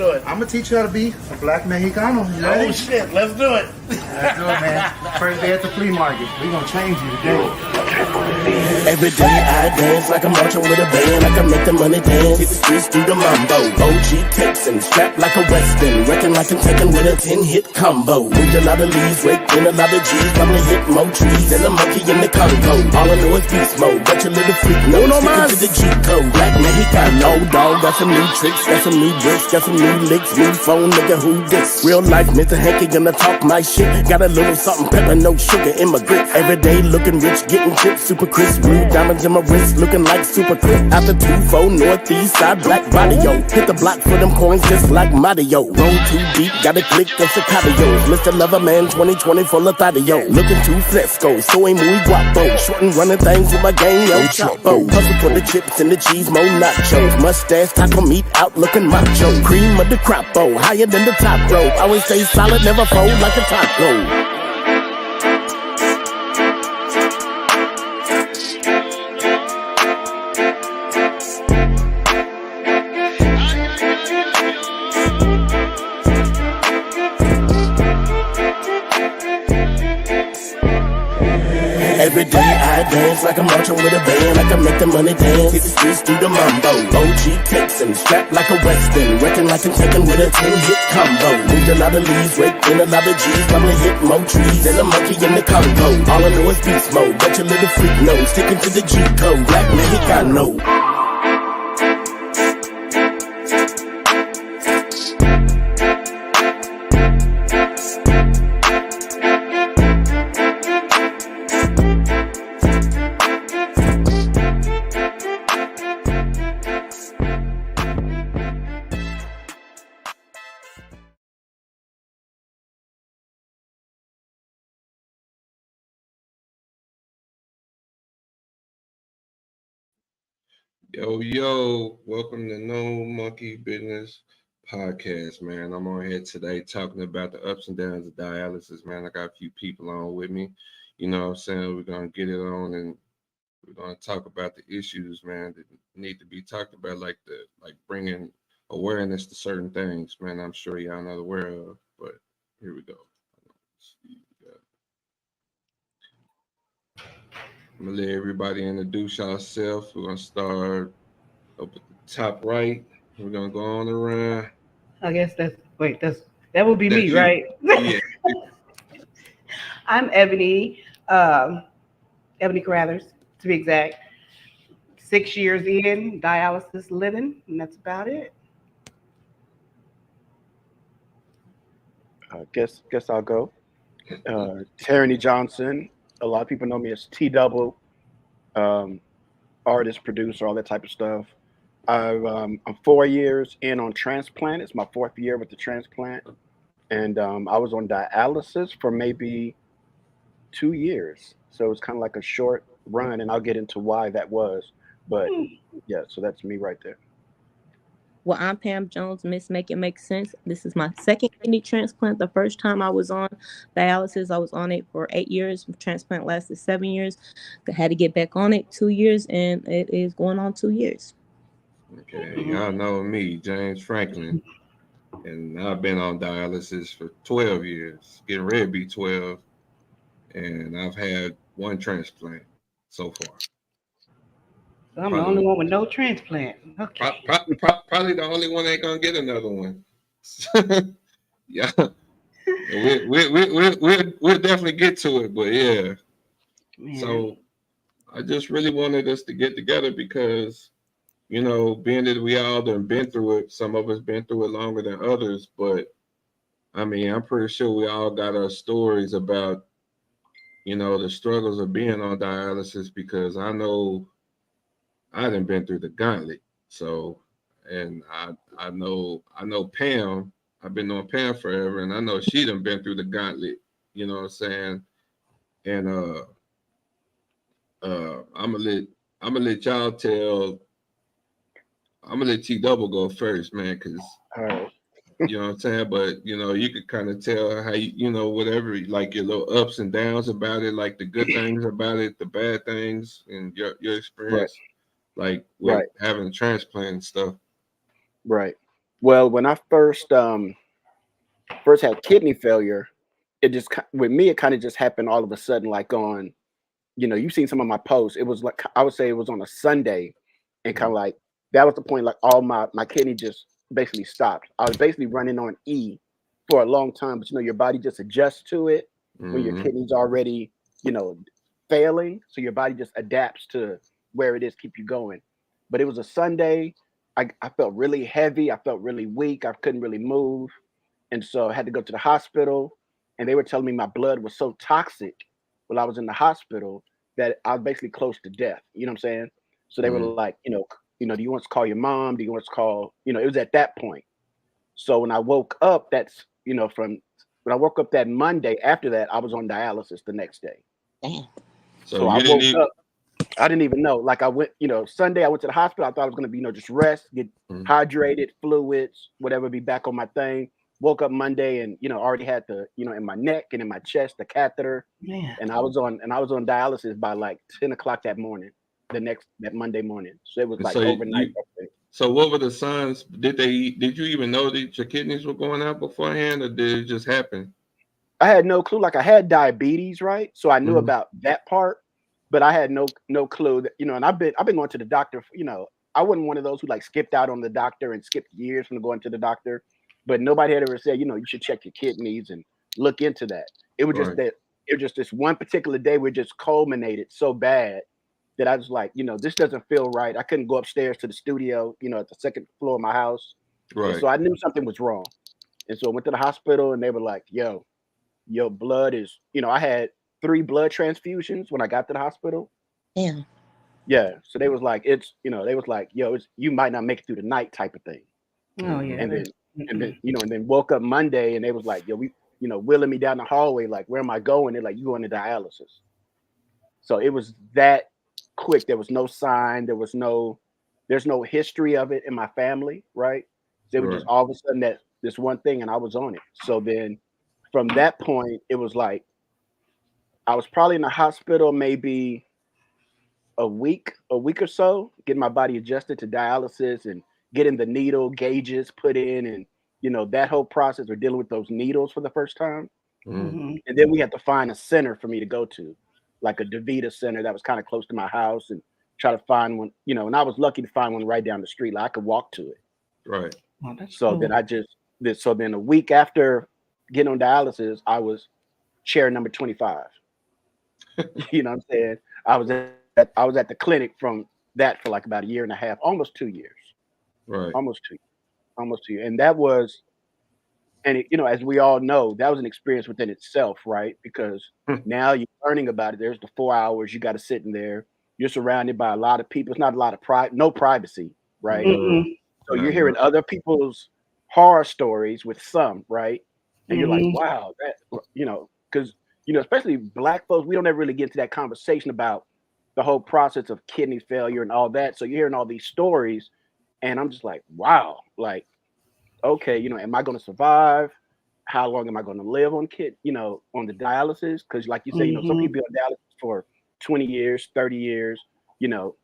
do it. I'm gonna teach you how to be a black Mexicano. You ready? Oh shit, let's do it. Let's do it, man. First day at the flea market. We're gonna change you today. Every day I dance like I'm marching with a band. I can make the money dance. Hit the streets, do the mambo. OG Texan, strapped like a Western. Reckon like I'm taking with a 10-hit combo. Moved a lot of leaves, raked in a lot of G's. Probably hit more trees than a monkey in the Congo. All I know is beast mode. Got your little freak nose. Sticking to the G code. Black Mexicano, dog. Got some new tricks, got some new bricks, got some new licks. New phone, nigga, who this? Real life, Mr. Hanky gonna talk my shit. Got a little something pepper, no sugar in my grip. Every day looking rich, getting chips, super crisp. Blue diamonds in my wrist, looking like super crisp. After 2-4 northeast side, black body yo. Hit the block for them coins just like Mario. Roll too deep, got a click of Sicarios. Mr. Loverman 2020 full of Thadio. Looking too fresco, soy muy guapo. Short and running things with my gang, yo, chapo. Hustle for the chips and the cheese, mo nachos. Mustache, taco meat, out looking macho. Cream of the crapo, higher than the top rope. Always stay solid, never fold like a taco. Every day I dance like I'm marching with a band. I can make the money dance. Hit the streets, do the mambo. OG Texan, strapped like a Western. Reckon like I'm taking with a 10-hit combo. Moved a lot of leaves, raked in a lot of G's. Probably hit more trees than a monkey in the Congo. All I know is beast mode. Got your little freak nose. Sticking to the G code. Black Mexicano. Yo, welcome to No Monkey Business Podcast, man. I'm on here today talking about the ups and downs of dialysis, man. I got a few people on with me. You know what I'm saying? We're going to get it on and we're going to talk about the issues, man, that need to be talked about, like bringing awareness to certain things, man. I'm sure y'all not aware of, but here we go. I'm gonna let everybody introduce yourself. We're gonna start up at the top right. We're gonna go on around. I guess that would be That's me, you. right? Yeah. I'm Ebony, Ebony Carruthers, to be exact. 6 years in dialysis living, and that's about it. Guess I'll go. Tyranny Johnson. A lot of people know me as T-Double, artist, producer, all that type of stuff. I'm 4 years in on transplant. It's my 4th year with the transplant. And I was on dialysis for maybe 2 years. So it's kind of like a short run, and I'll get into why that was. But yeah, so that's me right there. Well, I'm Pam Jones, Miss Make It Make Sense. This is my second kidney transplant. The first time I was on dialysis, I was on it for 8 years. The transplant lasted 7 years. I had to get back on it 2 years, and it is going on 2 years. Okay, y'all know me, James Franklin, and I've been on dialysis for 12 years, getting ready to be 12, and I've had 1 transplant so far. So I'm the only one with no transplant. Okay. Probably the only one ain't gonna get another one. Yeah, we'll definitely get to it, but yeah. Man. So I just really wanted us to get together because, you know, being that we all done been through it, some of us been through it longer than others, but I mean, I'm pretty sure we all got our stories about, you know, the struggles of being on dialysis, because I know I done been through the gauntlet. So, and I know Pam, I've been knowing Pam forever, and I know she done been through the gauntlet, you know what I'm saying? And I'm gonna let y'all tell. I'm gonna let T-Double go first, man, because you know what I'm saying. But you know, you could kind of tell how you know, whatever, like your little ups and downs about it, like the good things about it, the bad things, and your experience, like with having a transplant and stuff. Right. Well, when I first had kidney failure, it just with me it kind of just happened all of a sudden, like on, you've seen some of my posts. It was like I would say it was on a Sunday, and kind of like that was the point. Like all my kidney just basically stopped. I was basically running on E for a long time, but your body just adjusts to it when your Mm-hmm. kidneys already you know failing, so your body just adapts to where it is, keep you going. But it was a Sunday. I felt really heavy. I felt really weak. I couldn't really move, and so I had to go to the hospital. And they were telling me my blood was so toxic while I was in the hospital that I was basically close to death. You know what I'm saying? So they were Mm-hmm. like, do you want to call your mom? Do you want to call? It was at that point. So when I woke up, from when I woke up that Monday. After that, I was on dialysis the next day. Damn. So So I you didn't woke even. up. I didn't even know. Like I went, Sunday I went to the hospital. I thought I was gonna be, just rest, get Mhm. hydrated, fluids, whatever, be back on my thing. Woke up Monday and already had the, in my neck and in my chest, the catheter. Man. And I was on dialysis by like 10 o'clock that morning, that Monday morning. So it was And like so overnight. so what were the signs? Did you even know that your kidneys were going out beforehand, or did it just happen? I had no clue. Like I had diabetes, right? So I knew Mhm. about that part, but I had no clue that, and I've been going to the doctor. I wasn't one of those who like skipped out on the doctor and skipped years from going to the doctor. But nobody had ever said, you should check your kidneys and look into that. It was just Right. that it was just this one particular day where it just culminated so bad that I was like, this doesn't feel right. I couldn't go upstairs to the studio, at the second floor of my house. And Right. so I knew something was wrong. And so I went to the hospital and they were like, yo, your blood is, I had 3 blood transfusions when I got to the hospital. Damn. Yeah. So they was like, they was like, yo, you might not make it through the night type of thing. Oh yeah. And then, That's, and then woke up Monday and they was like, yo, wheeling me down the hallway, like, where am I going? They're like, you going to dialysis. So it was that quick. There was no sign. There's no history of it in my family. Right. So it was Right. just all of a sudden that this one thing and I was on it. So then from that point, it was like, I was probably in the hospital maybe a week or so, getting my body adjusted to dialysis and getting the needle gauges put in, and that whole process of dealing with those needles for the first time. Mhm. And then we had to find a center for me to go to, like a DaVita center that was kind of close to my house, and try to find one. And I was lucky to find one right down the street. Like I could walk to it. Right. oh, that's So cool. then so then a week after getting on dialysis, I was chair number 25. You know what I'm saying? I was at the clinic from that for like about a year and a half, almost 2 years, Right. almost two, almost 2 years, and that was, and as we all know, that was an experience within itself, right? Because now you're learning about it. There's the 4 hours you got to sit in there. You're surrounded by a lot of people. It's not a lot of no privacy, right? No, Mm-mm. So you're not hearing not. other people's horror stories with some, right? And you're like, Mm-hmm. wow, because especially black folks, we don't ever really get into that conversation about the whole process of kidney failure and all that. So you're hearing all these stories, and I'm just like, wow, like, okay, am I going to survive? How long am I going to live on the dialysis? Because like you say, some Mm-hmm. people be on dialysis for 20 years, 30 years, you know,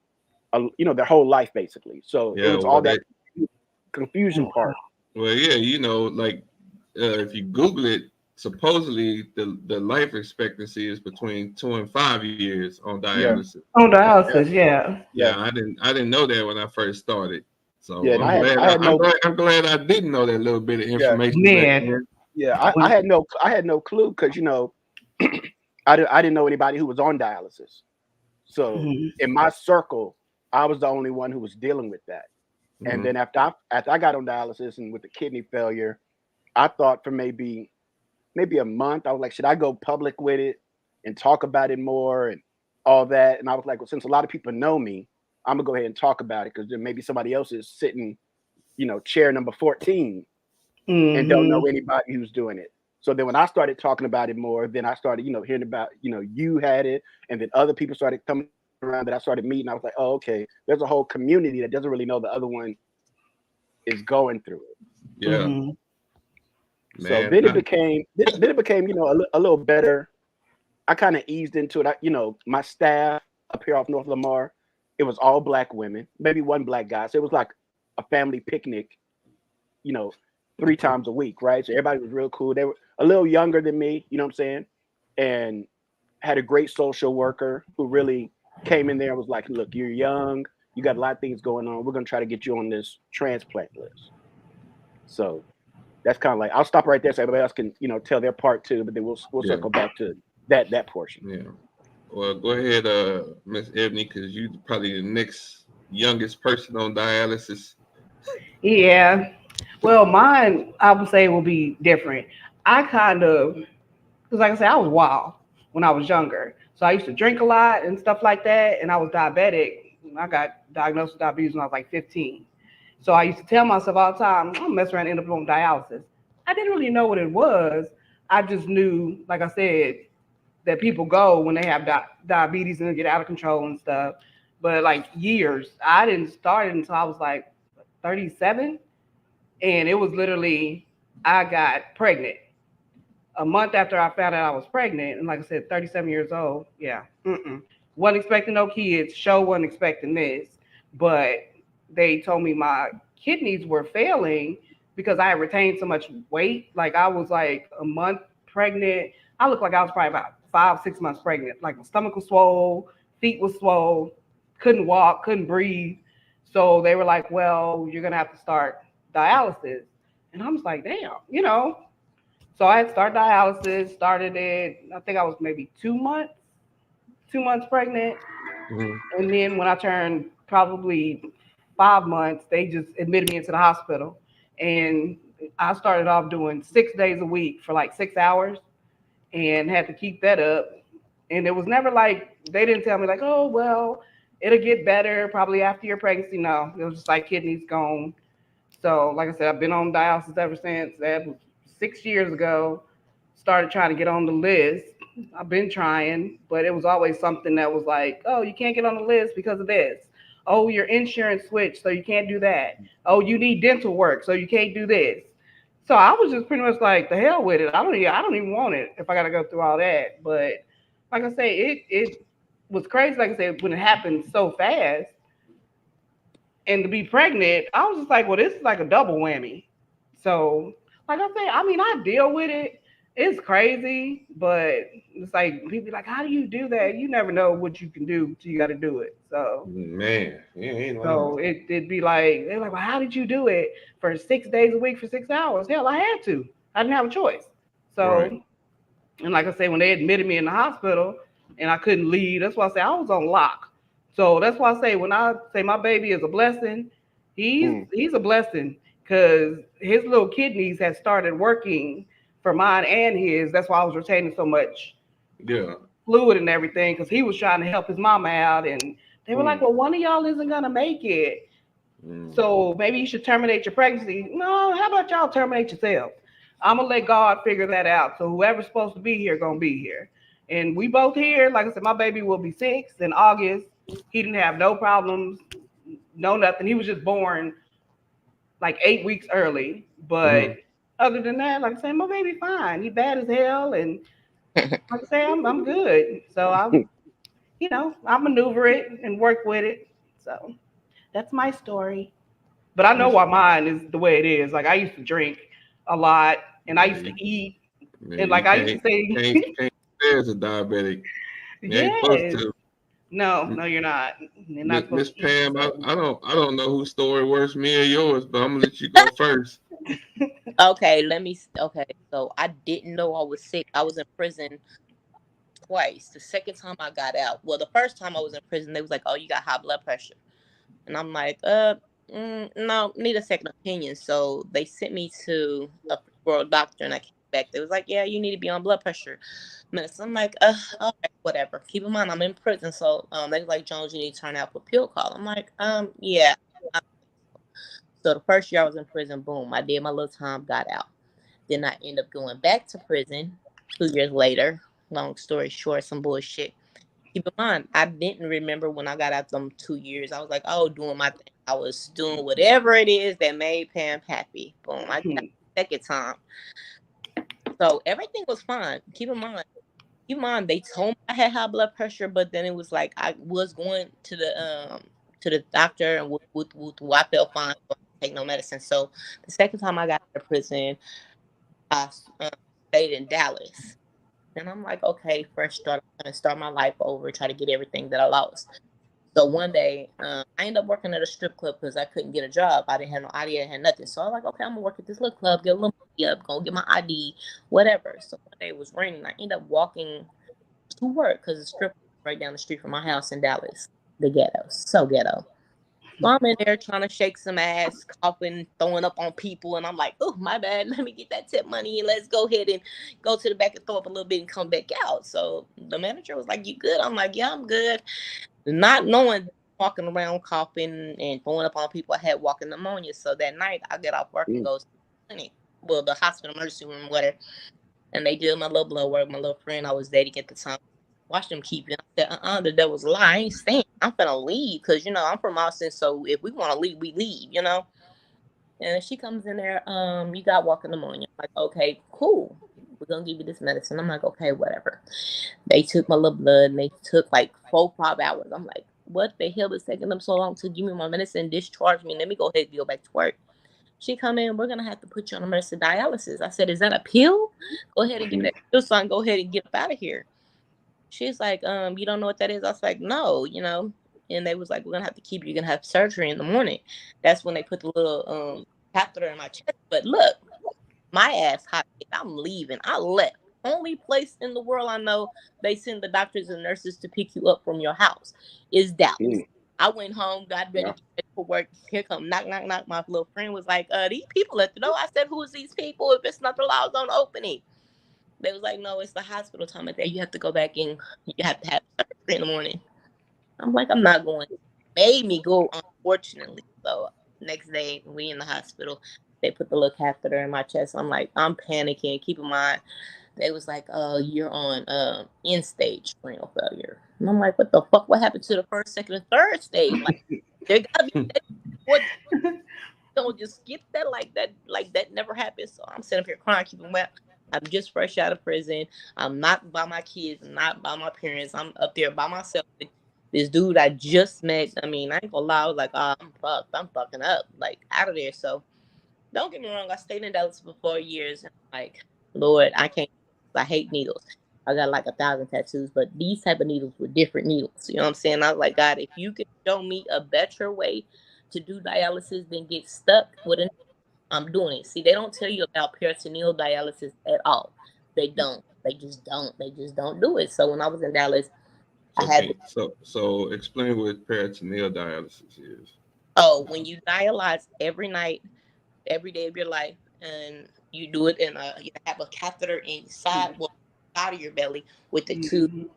their whole life basically. So it Yeah. was Well, all that that. confusion part. Well, yeah. Like if you Google it, supposedly the life expectancy is between 2 and 5 years on Yeah, dialysis. On yeah, dialysis, yeah. yeah, Yeah, I didn't know that when I first started. So yeah. And I'm I had glad I had no I'm glad I didn't know that little bit of yeah, information back Man, then. yeah. I when had no clue because I didn't know anybody who was on dialysis. So mhm. in my circle, I was the only one who was dealing with that. And Hmm. then after I got on dialysis and with the kidney failure, I thought for maybe a month, I was like, should I go public with it and talk about it more and all that? And I was like, well, since a lot of people know me, I'm gonna go ahead and talk about it because then maybe somebody else is sitting, chair number 14 and don't know Mhm. anybody who's doing it. So then when I started talking about it more, then I started, hearing about, you had it, and then other people started coming around that I started meeting. I was like, oh, okay, there's a whole community that doesn't really know the other one is going through it. Yeah, Mhm. So man. then it became, a little better. I kind of eased into it. My staff up here off North Lamar, it was all black women, maybe one black guy. So it was like a family picnic, 3 times a week, right? So everybody was real cool. They were a little younger than me, you know what I'm saying? And had a great social worker who really came in there and was like, look, you're young, you got a lot of things going on. We're gonna try to get you on this transplant list. So that's kind of like, I'll stop right there so everybody else can, tell their part too, but then we'll Yeah. circle back to that portion. Yeah. Well, go ahead, Miss Ebony, because you probably the next youngest person on dialysis. Yeah. Well, mine, I would say, will be different. I kind of, because like I said, I was wild when I was younger. So I used to drink a lot and stuff like that. And I was diabetic. I got diagnosed with diabetes when I was like 15. So I used to tell myself all the time, I'm gonna mess around and end up on dialysis. I didn't really know what it was. I just knew, like I said, that people go when they have diabetes and they get out of control and stuff. But like years, I didn't start it until I was like 37. And it was literally, I got pregnant a month after I found out I was pregnant. And like I said, 37 years old. Yeah. Wasn't expecting no kids. Show wasn't expecting this. But they told me my kidneys were failing because I had retained so much weight. Like I was like a month pregnant. I looked like I was probably about 5-6 months pregnant. Like my stomach was swole, feet was swole, couldn't walk, couldn't breathe. So they were like, well, you're going to have to start dialysis. And I was like, damn. So I had started dialysis, started it, I think I was maybe 2 months pregnant. Mm-hmm. And then when I turned probably 5 months, they just admitted me into the hospital. And I started off doing 6 days a week for like 6 hours and had to keep that up. And it was never like, they didn't tell me like, oh, well, it'll get better probably after your pregnancy. No, it was just like kidneys gone. So like I said, I've been on dialysis ever since. That was 6 years ago. Started trying to get on the list. I've been trying, but it was always something that was like, oh, you can't get on the list because of this. Oh, your insurance switched, so you can't do that. Oh, you need dental work, so you can't do this. So I was just pretty much like, the hell with it. I don't even want it if I got to go through all that. But like I say, it was crazy. Like I said, when it happened so fast, and to be pregnant, I was just like, well, this is like a double whammy. So like I say, I mean, I deal with it. It's crazy, but it's like people be like, how do you do that? You never know what you can do till you got to do it. So Man, yeah, ain't so it'd be like, they're like, well, how did you do it for 6 days a week for 6 hours? Hell, I had to. I didn't have a choice. So, Right. And like I say, when they admitted me in the hospital and I couldn't leave, that's why I say I was on lock. So that's why I say when I say my baby is a blessing, he's a blessing because his little kidneys had started working for mine and his. That's why I was retaining so much fluid and everything because he was trying to help his mama out. And they were like, well, one of y'all isn't going to make it. So maybe you should terminate your pregnancy. No, how about y'all terminate yourself? I'm going to let God figure that out. So whoever's supposed to be here going to be here. And we both here. Like I said, my baby will be 6 in August. He didn't have no problems, no nothing. He was just born like 8 weeks early. But other than that, like I said, my baby fine. He bad as hell. And like I say, I'm good. So I maneuver it and work with it. So that's my story. But I know why mine is the way it is. Like I used to drink a lot and I used to eat. Man, and like I used to say, can't there's a diabetic. You ain't supposed to. No, you're not. You're not Miss supposed to eat, Pam, so. I don't know whose story worse, me or yours, but I'm gonna let you go first. Okay, so I didn't know I was sick. I was in prison twice. The second time I got out, well, the first time I was in prison, they was like, "Oh, you got high blood pressure," and I'm like, no, need a second opinion." So they sent me to a world doctor, and I came back. They was like, "Yeah, you need to be on blood pressure medicine." I'm like, all right, whatever. Keep in mind, I'm in prison, so they was like, "Jones, you need to turn out for pill call." I'm like, yeah. So the first year I was in prison, boom, I did my little time, got out. Then I end up going back to prison 2 years later. Long story short, some bullshit. Keep in mind, I didn't remember when I got out them 2 years. I was like, oh, doing my thing. I was doing whatever it is that made Pam happy. Boom, I got the second time. So everything was fine. Keep in mind, they told me I had high blood pressure, but then it was like I was going to the doctor and with I felt fine. So take no medicine. So the second time I got out of prison, I stayed in Dallas. And I'm like, okay, fresh start. I'm going to start my life over, try to get everything that I lost. So one day, I ended up working at a strip club because I couldn't get a job. I didn't have no ID, I didn't have nothing. So I was like, okay, I'm going to work at this little club, get a little money up, go get my ID, whatever. So one day it was raining. I ended up walking to work because the strip club was right down the street from my house in Dallas, the ghetto. So ghetto. So I'm in there trying to shake some ass, coughing, throwing up on people. And I'm like, oh, my bad. Let me get that tip money and let's go ahead and go to the back and throw up a little bit and come back out. So the manager was like, you good? I'm like, yeah, I'm good. Not knowing, walking around coughing and throwing up on people, I had walking pneumonia. So that night I get off work and go to the clinic, well, the hospital emergency room, whatever. And they did my little blood work. My little friend I was dating at the time, watch them keep it. I said, the devil's a lie. I ain't staying. I'm finna leave because, you know, I'm from Austin. So if we want to leave, we leave, you know. And she comes in there, you got walking pneumonia. I'm like, okay, cool. We're going to give you this medicine. I'm like, okay, whatever. They took my little blood and they took like 4-5 hours. I'm like, what the hell is taking them so long to give me my medicine, discharge me, and let me go ahead and go back to work? She come in, we're going to have to put you on emergency dialysis. I said, is that a pill? Go ahead and give me that pill so I can go ahead and get up out of here. She's like, you don't know what that is? I was like, no, you know. And they was like, we're going to have to keep you. You're going to have surgery in the morning. That's when they put the little catheter in my chest. But look, my ass hot. I'm leaving. I left. Only place in the world I know they send the doctors and nurses to pick you up from your house is Dallas. I went home, got ready to get for work. Here come knock, knock, knock. My little friend was like, these people at the door. I said, who's these people? If it's not the laws, don't open it. They was like, no, it's the hospital time of day. You have to go back in. You have to have surgery in the morning. I'm like, I'm not going. Made me go, unfortunately. So next day, we in the hospital. They put the little catheter in my chest. I'm like, I'm panicking. Keep in mind, they was like, you're on end stage renal failure. And I'm like, what the fuck? What happened to the first, second, and third stage? Like, there gotta be what. Don't just skip that like that never happened. So I'm sitting up here crying, keeping well. I'm just fresh out of prison. I'm not by my kids. I'm not by my parents. I'm up there by myself. This dude I just met. I mean, I ain't gonna lie. I was like, I'm fucked. I'm fucking up. Like, out of there. So don't get me wrong. I stayed in Dallas for 4 years. And I'm like, Lord, I can't. I hate needles. I got like 1,000 tattoos, but these type of needles were different needles. You know what I'm saying? I was like, God, if you could show me a better way to do dialysis than get stuck with a, I'm doing it. See, they don't tell you about peritoneal dialysis at all. They don't. They just don't. They just don't do it. So when I was in Dallas, I had. So explain what peritoneal dialysis is. Oh, when you dialyze every night, every day of your life, and you do it in you have a catheter inside, out of your belly with the tube.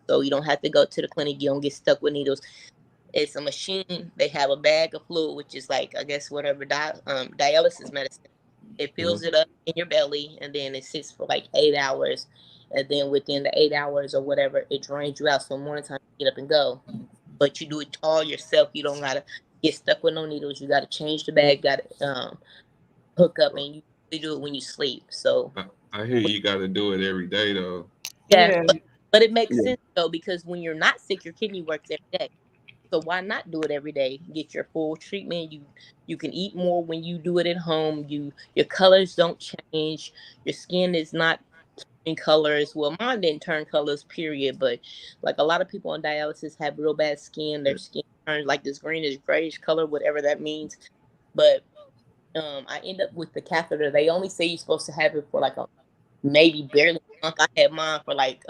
So you don't have to go to the clinic. You don't get stuck with needles. It's a machine. They have a bag of fluid, which is like, I guess, whatever dialysis medicine. It fills it up in your belly, and then it sits for like 8 hours. And then within the 8 hours or whatever, it drains you out. So morning time, you get up and go. But you do it all yourself. You don't got to get stuck with no needles. You got to change the bag, got to hook up, and you do it when you sleep. So I hear you got to do it every day, though. Yeah. But it makes sense, though, because when you're not sick, your kidney works every day. So why not do it every day? Get your full treatment. You can eat more when you do it at home. Your colors don't change. Your skin is not in colors. Well, mine didn't turn colors, period. But like a lot of people on dialysis have real bad skin. Their skin turns like this greenish, grayish color, whatever that means. But I end up with the catheter. They only say you're supposed to have it for like maybe barely a month. I had mine for like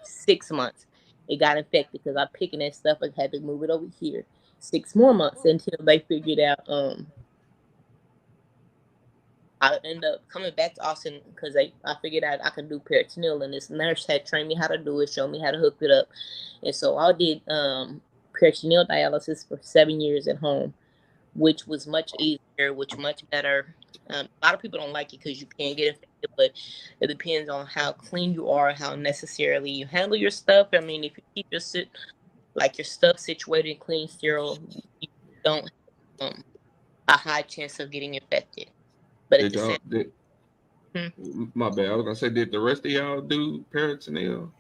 6 months. It got infected because I'm picking that stuff and had to move it over here. 6 more months until they figured out. I ended up coming back to Austin because I figured out I could do peritoneal, and this nurse had trained me how to do it, showed me how to hook it up, and so I did peritoneal dialysis for 7 years at home, which was much easier, which much better. A lot of people don't like it because you can't get infected, but it depends on how clean you are, how necessarily you handle your stuff. I mean, if you keep your stuff situated, clean, sterile, you don't have a high chance of getting infected. But my bad. I was gonna say, did the rest of y'all do peritoneal?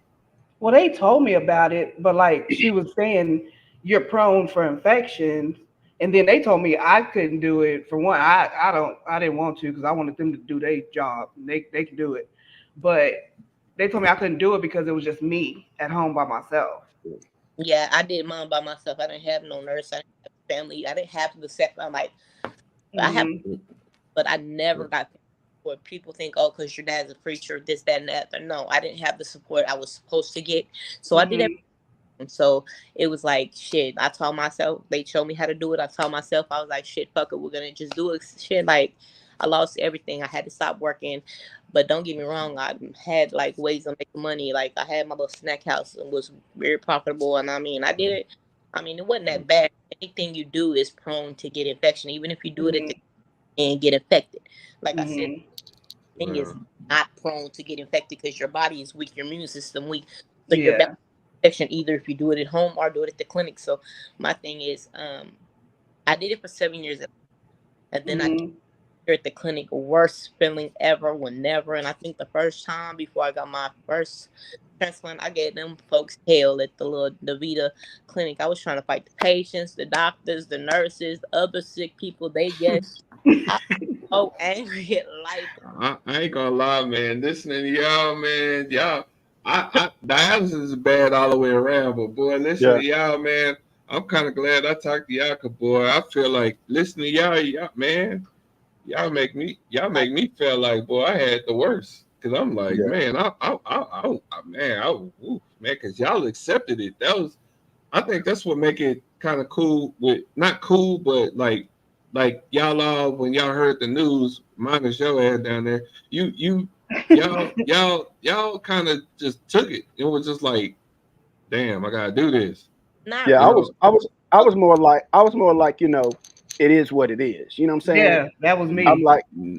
Well, they told me about it, but like she was saying, you're prone for infections. And then they told me I couldn't do it. For one, I didn't want to because I wanted them to do their job. They can do it, but they told me I couldn't do it because it was just me at home by myself. Yeah, I did mine by myself. I didn't have no nurse. I didn't have family. I didn't have the set. I'm like, I have, Hmm. but I never got what people think. Oh, because your dad's a preacher, this, that, and that. But no, I didn't have the support I was supposed to get. So I did Hmm. everything. And so it was like shit. I told myself they showed me how to do it. I told myself I was like shit, fuck it, we're gonna just do it. Shit, like I lost everything. I had to stop working. But don't get me wrong, I had like ways of making money. Like I had my little snack house and was very profitable. And I mean, I did it. I mean, it wasn't that bad. Anything you do is prone to get infection, even if you do it at the Hmm. and get infected. Like I said, Hmm. thing is Well, not prone to get infected because your body is weak, your immune system weak. So you're Yeah. infection either if you do it at home or do it at the clinic. So my thing is, I did it for 7 years, and then I did Hmm. it at the clinic. Worst feeling ever, whenever. And I think the first time before I got my first transplant, I gave them folks hell at the little Davita clinic. I was trying to fight the patients, the doctors, the nurses, the other sick people. They just I was so angry at life. I ain't gonna lie, man. Listening to y'all, man, y'all, I dialysis is bad all the way around, but boy, listening Yeah. to y'all, man, I'm kind of glad I talked to y'all, 'cause boy, I feel like listening to y'all, man, y'all make me feel like, boy, I had the worst. Cause I'm like, Yeah. man, ooh, man, cause y'all accepted it. I think that's what make it kind of cool with not cool, but like y'all all when y'all heard the news, minus your ass down there, y'all kind of just took it. It was just like, damn, I gotta do this. Not Yeah. You really. know, I was more like, it is what it is. You know what I'm saying? Yeah, that was I'm me. like, man.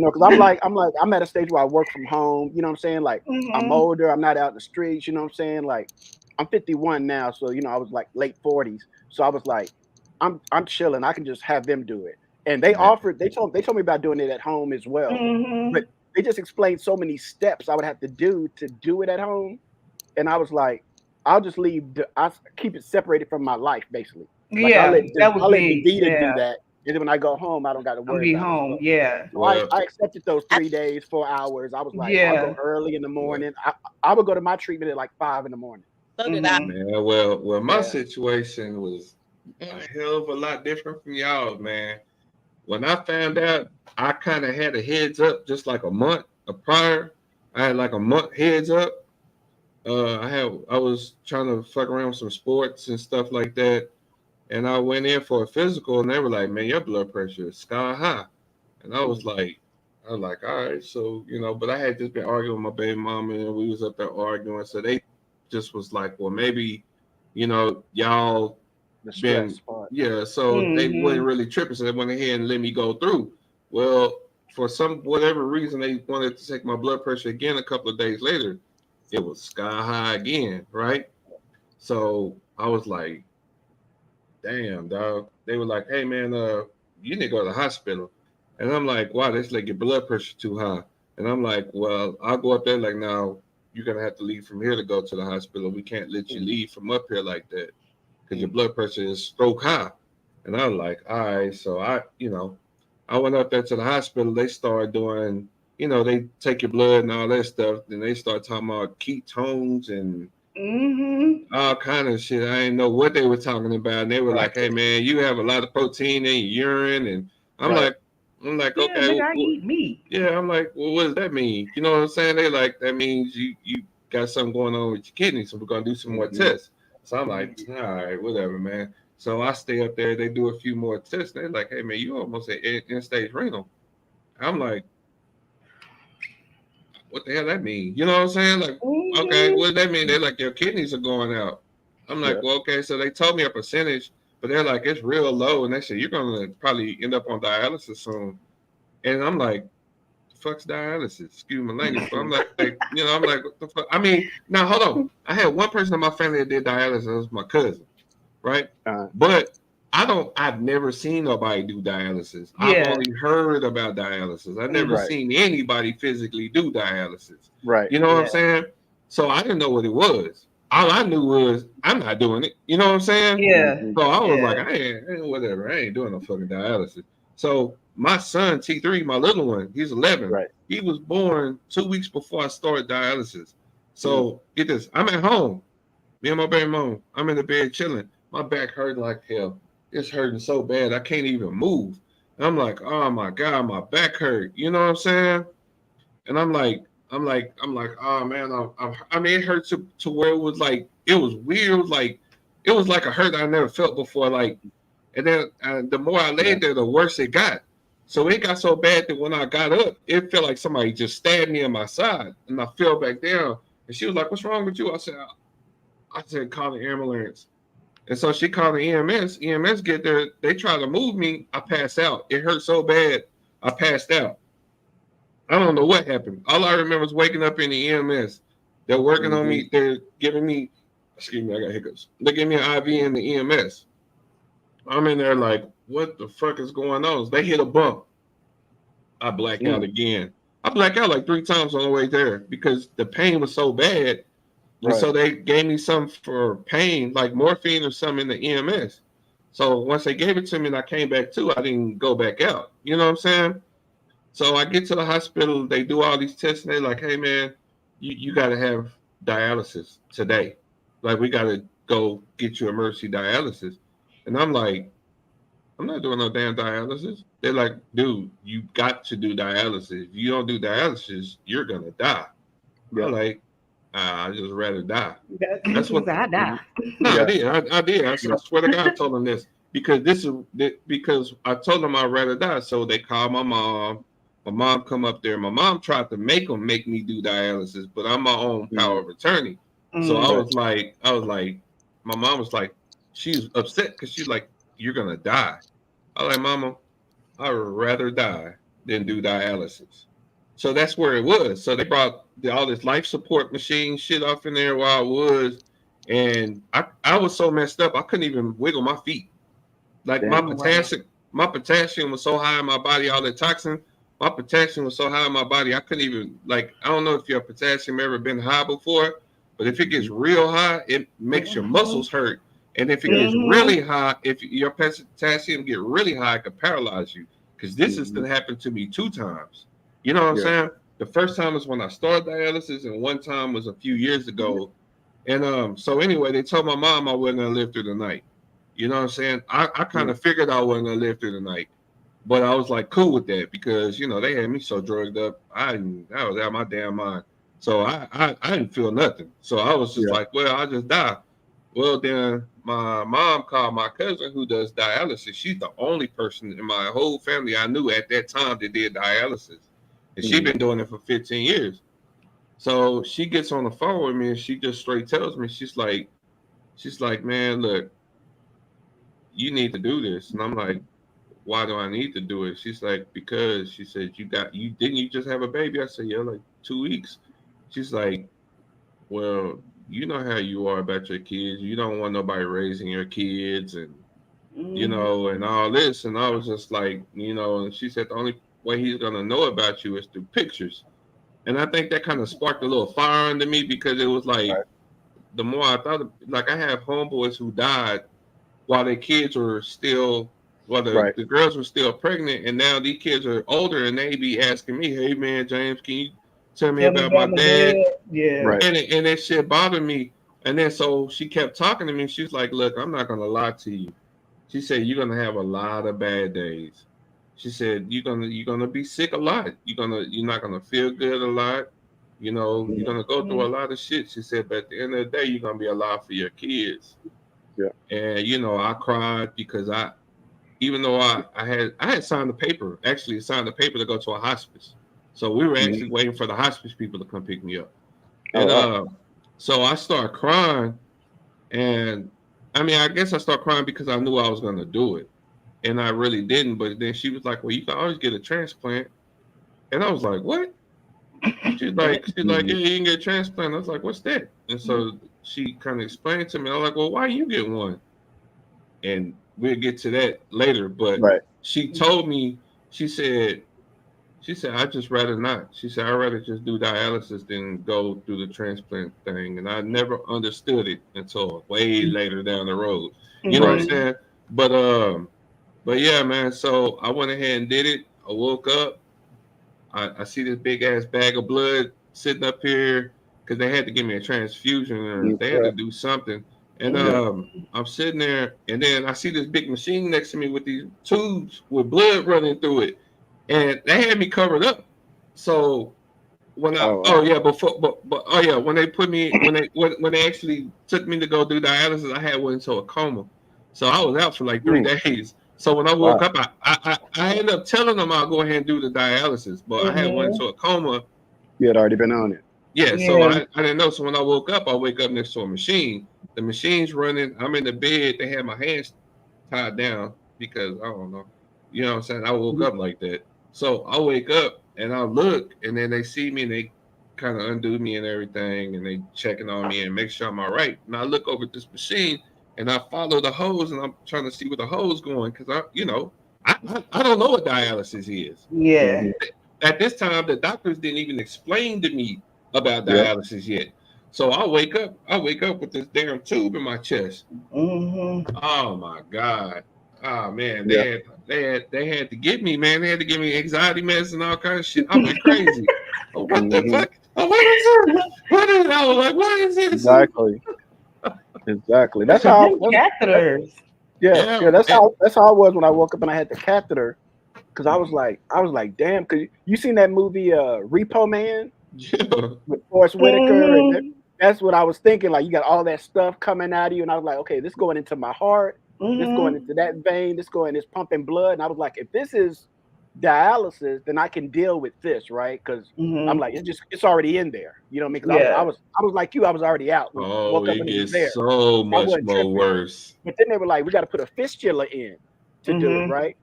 because I'm at a stage where I work from home. You know what I'm saying? Like, I'm Hmm. older. I'm not out in the streets. You know what I'm saying? Like, I'm 51 now, so I was like late 40s. So I was like, I'm chilling. I can just have them do it. And they told me about doing it at home as well, but Hmm. they just explained so many steps I would have to do it at home, and I was like, I'll just I keep it separated from my life basically. Like Yeah, that was I'll let me. Davita do Yeah, that, and then when I go home, I don't got to I'm worry be about it. home. Yeah, So I, Well, I accepted those I 3 days, 4 hours. I was like, I'll go yeah. early in the well, morning. I would go to my treatment at like 5 in the morning. so did I. Hmm. man. Well, my Yeah. situation was a Mhm. hell of a lot different from y'all, man. When I found out, I kind of had a heads up just like a month prior. I had like a month heads up. I was trying to fuck around with some sports and stuff like that, and I went in for a physical, and they were like, "Man, your blood pressure is sky high," and Mm. I was like, all right, so but I had just been arguing with my baby mama, and we was up there arguing, so they just was like, well, maybe, y'all The been stress part. yeah, so they wasn't Hmm. really tripping, so they went ahead and let me go through. Well, for some whatever reason, they wanted to take my blood pressure again a couple of days later. It was sky high again, right? So I was like, damn, dog. They were like, hey man, you need to go to the hospital. And I'm like, wow, that's like your blood pressure too high. And I'm like, well, I'll go up there like now you're gonna have to leave from here to go to the hospital. We can't let you Mm. leave from up here like that because your Mm. blood pressure is stroke high. And I was like, all right. So I went up there to the hospital. They started doing, they take your blood and all that stuff. Then they start talking about ketones and Hmm. all kind of shit. I didn't know what they were talking about. And they were Right. like, hey man, you have a lot of protein in your urine. And I'm Right. like, I'm like, Yeah, okay, nigga, I eat meat. yeah. I'm like, well, what does that mean? You know what I'm saying? They like, that means you got something going on with your kidneys. So we're gonna do some more Hmm. tests. So I'm like, Mhm. all right, whatever, man. So I stay up there. They do a few more tests. They're like, hey man, you almost at end stage renal. I'm like, what the hell that mean? You know what I'm saying? Like, okay, Mhm. what does that mean? They're like, your kidneys are going out. I'm like, Yeah. well, okay. So they told me a percentage, but they're like, it's real low. And they said, you're going to probably end up on dialysis soon. And I'm like, the fuck's dialysis? Excuse my language. But I'm like, I'm like, what the fuck? I mean, now hold on. I had one person in my family that did dialysis. It was my cousin, right? Uh, But I've never seen nobody do dialysis. I've Yeah. only heard about dialysis. I've never Mhm. right. seen anybody physically do dialysis. Right. You know what I'm Yeah. saying? So I didn't know what it was. all I knew was I'm not doing it. You know what I'm saying? Yeah. So I was like, Yeah. I ain't whatever. I ain't doing no fucking dialysis. So my son T3, my little one, he's 11. Right. He was born 2 weeks before I started dialysis. So get this, I'm at home. Me and my baby mom, I'm in the bed chilling. My back hurting like hell. It's hurting so bad I can't even move. I'm like, oh my God, my back hurt. You know what I'm saying? And I'm like, oh man, I mean, it hurt to where it was like, it was weird. It was like a hurt I never felt before. Like, and then the more I laid there, the worse it got. So it got so bad that when I got up, it felt like somebody just stabbed me in my side, and I fell back down. And she was like, "What's wrong with you?" I said, "Call the ambulance." And so she called the EMS. EMS get there. They try to move me. I pass out. It hurt so bad. I passed out. I don't know what happened. All I remember is waking up in the EMS. They're working on me. They're giving me, excuse me, I got hiccups. They're giving me an IV in the EMS. I'm in there like, what the fuck is going on? They hit a bump. I black out again. I black out like 3 times on the way there because the pain was so bad. And so they gave me some for pain, like morphine or something in the EMS. So once they gave it to me and I came back to, I didn't go back out. You know what I'm saying? So I get to the hospital, they do all these tests, and they're like, hey man, you gotta have dialysis today. Like we gotta go get you emergency dialysis. And I'm like, I'm not doing no damn dialysis. They're like, dude, you got to do dialysis. If you don't do dialysis, you're gonna die. I'm like, I just rather die. That's what I die. No, I did. I swear to God, I told them this because I told them I'd rather die. So they called my mom. My mom come up there. My mom tried to make me do dialysis, but I'm my own power of attorney. So I was like, my mom was like, she's upset because she's like, you're gonna die. I was like, Mama, I'd rather die than do dialysis. So that's where it was. So they brought all this life support machine shit off in there while I was, and I was so messed up I couldn't even wiggle my feet. Like my potassium was so high in my body, all the toxin. My potassium was so high in my body I couldn't even like. I don't know if your potassium ever been high before, but if it gets real high, it makes your muscles hurt. And if it gets really high, if your potassium get really high, it could paralyze you. Because this has happened to me 2 times. You know what I'm saying? The first time was when I started dialysis, and one time was a few years ago. And so anyway, they told my mom I wasn't gonna live through the night. You know what I'm saying? I kind of figured I wasn't gonna live through the night, but I was like cool with that because they had me so drugged up. I was out of my damn mind. So I didn't feel nothing. So I was just like, well, I'll just die. Well, then my mom called my cousin who does dialysis. She's the only person in my whole family I knew at that time that did dialysis. And she's been doing it for 15 years. So she gets on the phone with me and she just straight tells me, she's like, man, look, you need to do this. And I'm like, why do I need to do it? She's like, because she said, didn't you just have a baby? I said, yeah, like 2 weeks. She's like, well, you know how you are about your kids. You don't want nobody raising your kids and, and all this. And I was just like, and she said, the only way he's going to know about you is through pictures. And I think that kind of sparked a little fire under me because it was like, the more I thought, like I have homeboys who died while their kids were still, the girls were still pregnant. And now these kids are older and they be asking me, hey man, James, can you tell me about my dad? Yeah. Right. And that shit bothered me. And then so she kept talking to me. She's like, look, I'm not going to lie to you. She said, you're going to have a lot of bad days. She said, you're gonna be sick a lot. You're not gonna feel good a lot. You're gonna go through a lot of shit. She said, but at the end of the day, you're gonna be alive for your kids. Yeah. And I cried because even though I had signed the paper, actually signed the paper to go to a hospice. So we were actually waiting for the hospice people to come pick me up. And so I started crying, and I mean, I guess I started crying because I knew I was gonna do it. And I really didn't, but then she was like, well, you can always get a transplant. And I was like, what? She's like, yeah, you can get a transplant. I was like, what's that? And so she kind of explained to me. I was like, well, why you get one? And we'll get to that later. But she told me, she said, She said, "I just rather not." She said, "I'd rather just do dialysis than go through the transplant thing." And I never understood it until way later down the road. You know what I'm Mhm. saying? But yeah, man. So I went ahead and did it. I woke up. I see this big ass bag of blood sitting up here because they had to give me a transfusion or they had Yeah. to do something. And Yeah. I'm sitting there, and then I see this big machine next to me with these tubes with blood running through it, and they had me covered up. So when I Oh, oh wow. yeah but oh yeah when they put me when they actually took me to go do dialysis, I had went into a coma, so I was out for like 3 days. So when I woke Wow. up, I ended up telling them I'll go ahead and do the dialysis, but I had went Mhm. into a coma. You had already been on it. Yeah, so Yeah. I didn't know. So when I woke up, I wake up next to a machine. The machine's running. I'm in the bed. They had my hands tied down because I don't know. You know what I'm saying? I woke Mhm. up like that. So I wake up and I look, and then they see me and they kind of undo me and everything, and they checking on me and make sure I'm all right. And I look over at this machine and I follow the hose, and I'm trying to see where the hose going because I don't know what dialysis is. Yeah. Mhm. At this time, the doctors didn't even explain to me about Yep. dialysis yet. So I wake up with this damn tube in my chest. Mhm. Oh my God. Oh man, Yeah. they had to get me, man. They had to give me anxiety meds and all kinds of shit. I went crazy. Oh, what the Hmm. fuck? Oh, what is it? What is I was like, what is this? Exactly. Exactly. That's Them how. That's, catheters. yeah. Yeah. Yeah. That's how I was when I woke up and I had the catheter. Because I was like, damn. Cause you seen that movie, Repo Man, Yeah. with Forrest Whitaker, and Mhm. that's what I was thinking. Like, you got all that stuff coming out of you, and I was like, okay, this going into my heart, this going Mhm. into that vein, this pumping blood, and I was like, if this is dialysis, then I can deal with this, right? Because I'm Mhm. like, it's already in there, you know what I mean? Because Yeah. I was like you, I was already out when Oh, woke up it and it was gets there. so I much wasn't more tripping. worse. But then they were like, we got to put a fistula in to do it, Mhm. right?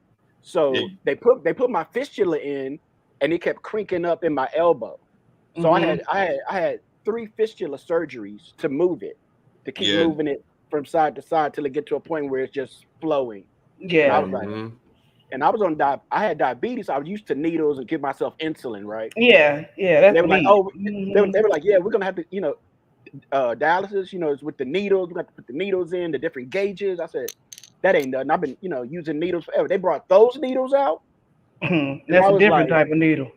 So It, they put my fistula in, and it kept crinking up in my elbow. So I had Mhm. I had I had 3 fistula surgeries to move it, to keep yeah. moving it from side to side till it get to a point where it's just flowing. And I Yeah. was like, Hmm. and I had diabetes. So I was used to needles and give myself insulin, right? Yeah. Yeah. And they That's were like, me. oh, they were like, yeah, we're gonna have to, dialysis, is with the needles. We got to put the needles in, the different gauges. I said, that ain't nothing. I've been, using needles forever. They brought those needles out, Mhm. and That's I a was different like, type of needle.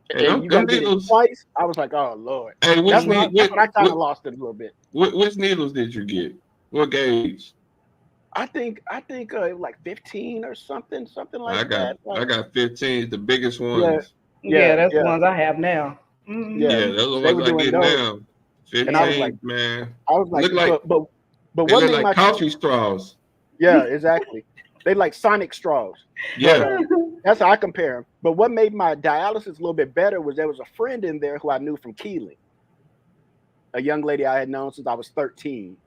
Hey, and you got them to get it needles. twice. I was like, oh Lord. Hey, That's when I kind of lost it a little bit. which needles did you get? What gauge? I think it was like 15 or something like that. I Like, got 15, the biggest yeah, ones. Yeah, yeah, that's the yeah, ones I have now. Mhm. yeah. Yeah, those are the So they ones were I doing get those, now. and I was 15, like, man. I was like, Look like but they what look made like my coffee straws. yeah, exactly. They like Sonic straws, but Yeah. that's how I compare them. But what made my dialysis a little bit better was there was a friend in there who I knew from Keeling, a young lady I had known since I was 13.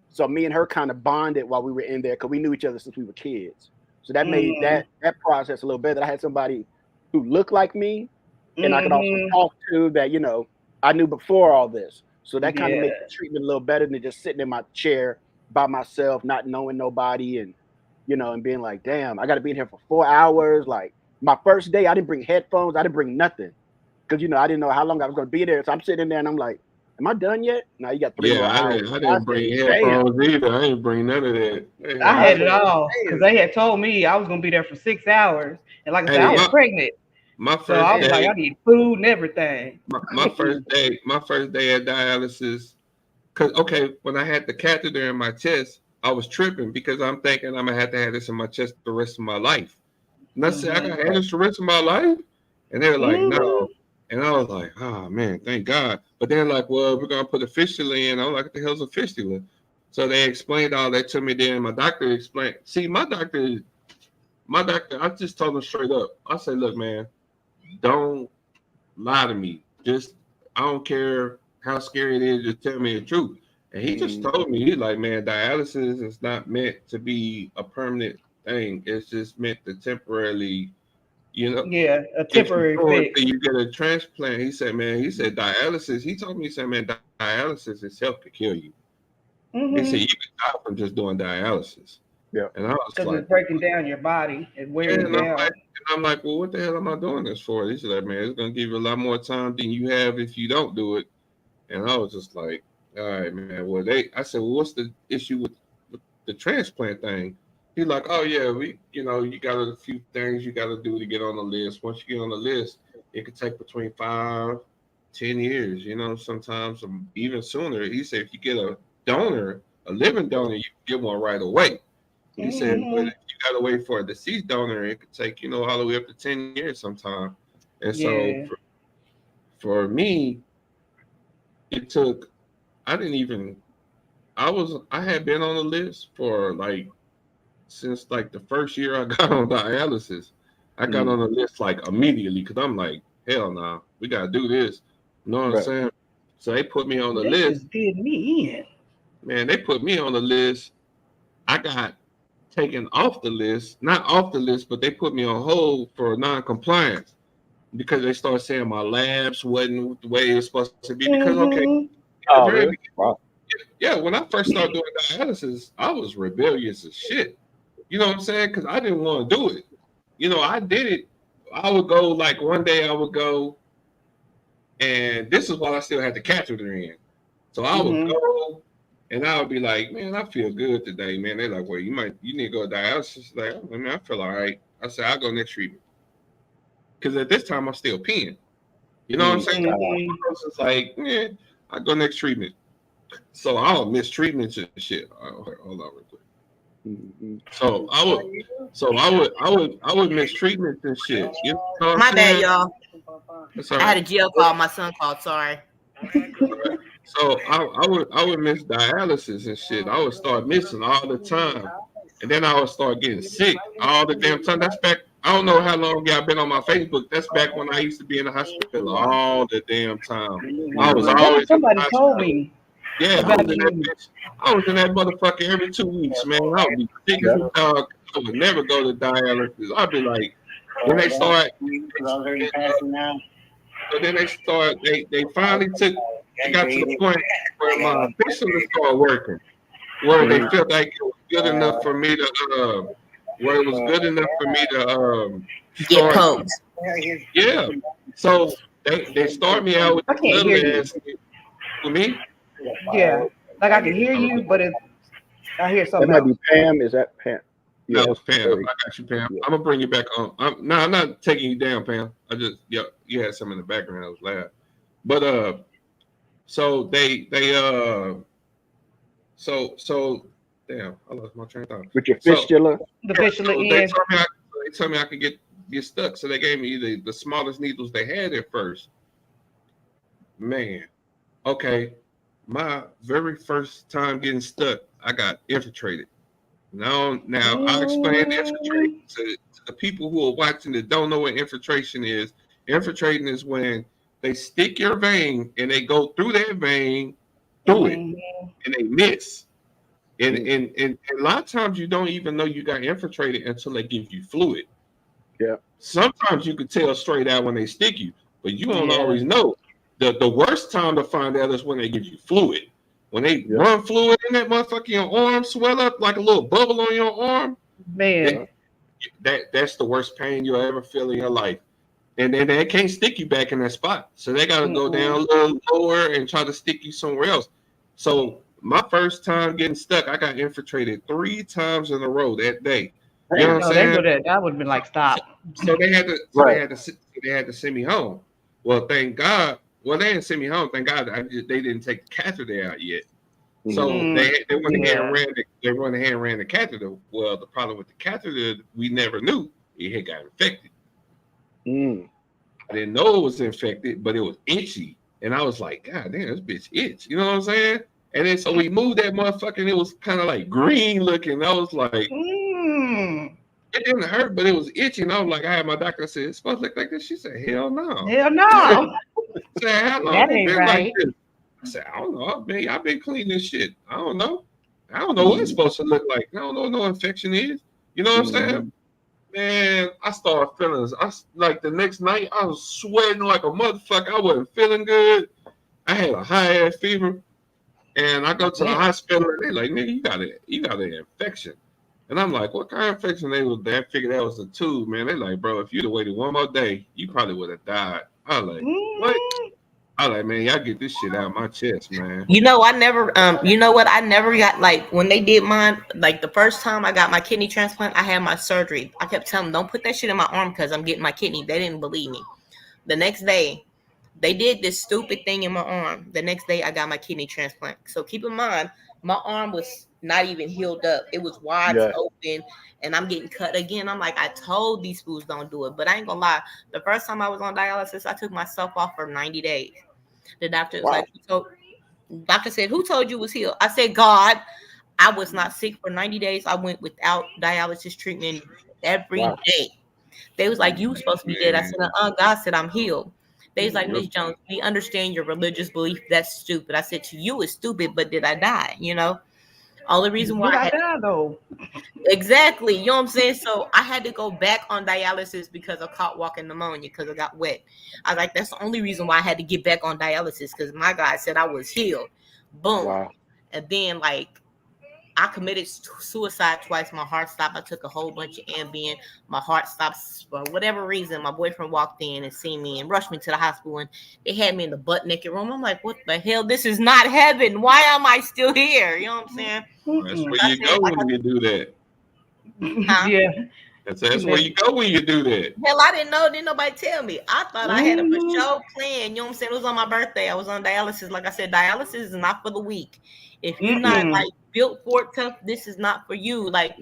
So me and her kind of bonded while we were in there because we knew each other since we were kids. So that made Mhm. that process a little better. I had somebody who looked like me and I could also Mhm. talk to that, I knew before all this. So that kind of made the Yeah. treatment a little better than just sitting in my chair by myself, not knowing nobody and being like, damn, I got to be in here for 4 hours. Like my first day, I didn't bring headphones. I didn't bring nothing because, I didn't know how long I was going to be there. So I'm sitting there and I'm like, am I done yet? No, you got 3 more Yeah, hours. I I didn't said, bring damn. headphones either. I didn't bring none of that. I I had Hey, it said, all because damn, they had told me I was gonna be there for 6 hours, and like I said, I hey, was damn, pregnant, my so I first was damn. like, I day, need food and everything. my first day at dialysis. Cause okay, when I had the catheter in my chest, I was tripping because I'm thinking I'm gonna have to have this in my chest the rest of my life. And I said, I Mhm. gotta have Right. this the rest of my life. And they were like, Mhm. no. And I was like, oh man, thank God. But they're like, well, we're gonna put a fistula in. I'm like, what the hell's a fistula? So they explained all that to me. Then my doctor explained. See, my doctor, I just told him straight up. I said, look, man, don't lie to me. Just I don't care how scary it is, just tell me the truth. And he just Mm, told me, he's like, man, dialysis is not meant to be a permanent thing. It's just meant to temporarily, you know, Yeah, a get you temporary through fix. until you get a transplant. He said, man, he said dialysis. He told me, he said, man, dialysis itself could kill you. He said Mhm. you could die from just doing dialysis. Yeah. And I was Because like, it's breaking down your body and yeah, wearing you and down. I'm like, well, what the hell am I doing this for? He's like, man, it's gonna give you a lot more time than you have if you don't do it. And I was just like, all right, man. Well, I said, well, what's the issue with the transplant thing? He's like, oh yeah, you got a few things you got to do to get on the list. Once you get on the list, it could take between 5, 10 years. Sometimes even sooner. He said, if you get a donor, a living donor, you can get one right away. He said, but if you got to wait for a deceased donor, it could take all the way up to 10 years sometimes. And so Yeah. for me, it took. I didn't even. I had been on the list for since the first year I got on dialysis. I got on the list immediately because I'm like, hell no, we gotta do this. You know what I'm Right. saying? So they put me on the That list. just did me in. Man, they put me on the list. I got taken off the list, not off the list, but they put me on hold for non-compliance because they started saying my labs wasn't the way it's supposed to be. Because Mhm. Oh, really? Wow. yeah, when I first started doing dialysis, I was rebellious as shit. You know what I'm saying? Because I didn't want to do it. I did it. I would go one day I would go, and this is while I still had the catheter in. So I would Mhm. go, and I would be like, man, I feel good today, man. They're like, well, you need to go to dialysis. Like, I mean, I feel all right. I said, I'll go next treatment. Because at this time, I'm still peeing. You know what I'm saying? Mhm. I was like, yeah, I go next treatment. So I'll miss treatments and shit. Hold on real quick. Mhm. So I would miss treatments and shit. You know what I'm My bad, saying? y'all. That's all I had a right. jail call. My son called. Sorry. So I would miss dialysis and shit. I would start missing all the time, and then I would start getting sick all the damn time. That's back. I don't know how long y'all been on my Facebook. That's back when I used to be in the hospital all the damn time. I was That's what always in the somebody told hospital. me Yeah, about you. I was in that motherfucker every 2 weeks, man. I would be sick as a dog. I would never go to dialysis. I'd be like, then they start. So then they finally it got to the point where my visualists started working, where they felt like it was good enough for me to, where it was good enough for me to Get start. poked. Yeah. So they start me out with I this can't little hear you. ass for me. Yeah. Like I can hear you, but I hear That something might else. be Pam. Is that Pam? No, Yeah. it's Pam. I got you, Pam. Yeah. I'm gonna bring you back on. I'm not taking you down, Pam. I just you had some in the background. I was loud, but so so damn, I lost my train of thought. With your So fistula. The yeah, visual so end. they told me I could get stuck. So they gave me the smallest needles they had at first. Man, okay, my very first time getting stuck, I got infiltrated. Now I'll explain infiltrating to the people who are watching that don't know what infiltration is. Infiltrating is when they stick your vein and they go through that vein, through it, and they miss. And a lot of times you don't even know you got infiltrated until they give you fluid. Yeah. Sometimes you can tell straight out when they stick you, but you don't Yeah. always know. The worst time to find out is when they give you fluid. When they run fluid in that motherfucker, your arm swell up like a little bubble on your arm. Man. That's the worst pain you'll ever feel in your life. And then they can't stick you back in that spot. So they got to go down a little lower and try to stick you somewhere else. So my first time getting stuck, I got infiltrated 3 times in a row that day. You know what I'm Oh, they saying? would have. That would have been like, stop. So they had to send me home. Well, thank God. Well, they didn't send me home. Thank God they didn't take the catheter out yet. So they went ahead and ran the catheter. Well, the problem with the catheter, we never knew it had got infected. I didn't know it was infected, but it was itchy. And I was like, God damn, this bitch itch. You know what I'm saying? And then so we moved that motherfucker and it was kind of like green looking. I was like, it didn't hurt, but it was itching. I was like, I had my doctor say, it's supposed to look like this. She said, hell no. Hell no. I said, how long That you ain't been right. like this? I said, I don't know. I've been cleaning this shit. I don't know. I don't know what it's supposed to look like. I don't know what no infection is. You know what I'm saying? Man, I started feeling, like the next night, I was sweating like a motherfucker. I wasn't feeling good. I had a high ass fever. And I go to the hospital and they're like, nigga, you got an infection. And I'm like, what kind of infection they was? They figured that was a tube, man. They like, bro, if you'd have waited one more day, you probably would have died. I was like, what? I was like, man, y'all get this shit out of my chest, man. You know, I never, you know what? I never got, like, when they did mine, like, the first time I got my kidney transplant, I had my surgery. I kept telling them, don't put that shit in my arm because I'm getting my kidney. They didn't believe me. The next day, they did this stupid thing in my arm. The next day, I got my kidney transplant. So keep in mind, my arm was not even healed up. It was wide open, and I'm getting cut again. I'm like, I told these fools don't do it. But I ain't gonna lie. The first time I was on dialysis, I took myself off for 90 days. The doctor was like, doctor said, who told you was healed? I said, God. I was not sick for 90 days. I went without dialysis treatment every day. They was like, you were supposed to be dead. I said, God said I'm healed. They was like, Miss Jones, we understand your religious belief. That's stupid. I said, to you it's stupid, but did I die? You know? Only reason why I died though. Exactly. You know what I'm saying? So I had to go back on dialysis because I caught walking pneumonia because I got wet. I was like, that's the only reason why I had to get back on dialysis because my guy said I was healed. Boom. Wow. And then, like, I committed suicide twice. My heart stopped. I took a whole bunch of Ambien. My heart stopped for whatever reason. My boyfriend walked in and seen me and rushed me to the hospital. And they had me in the butt naked room. I'm like, what the hell? This is not heaven. Why am I still here? You know what I'm saying? That's where you go when you do that. Huh? Yeah. That's where you go when you do that. Hell, I didn't know. Didn't nobody tell me. I thought I had a for sure plan. You know what I'm saying? It was on my birthday. I was on dialysis. Like I said, dialysis is not for the weak. If you're not like built for it tough, this is not for you. Like,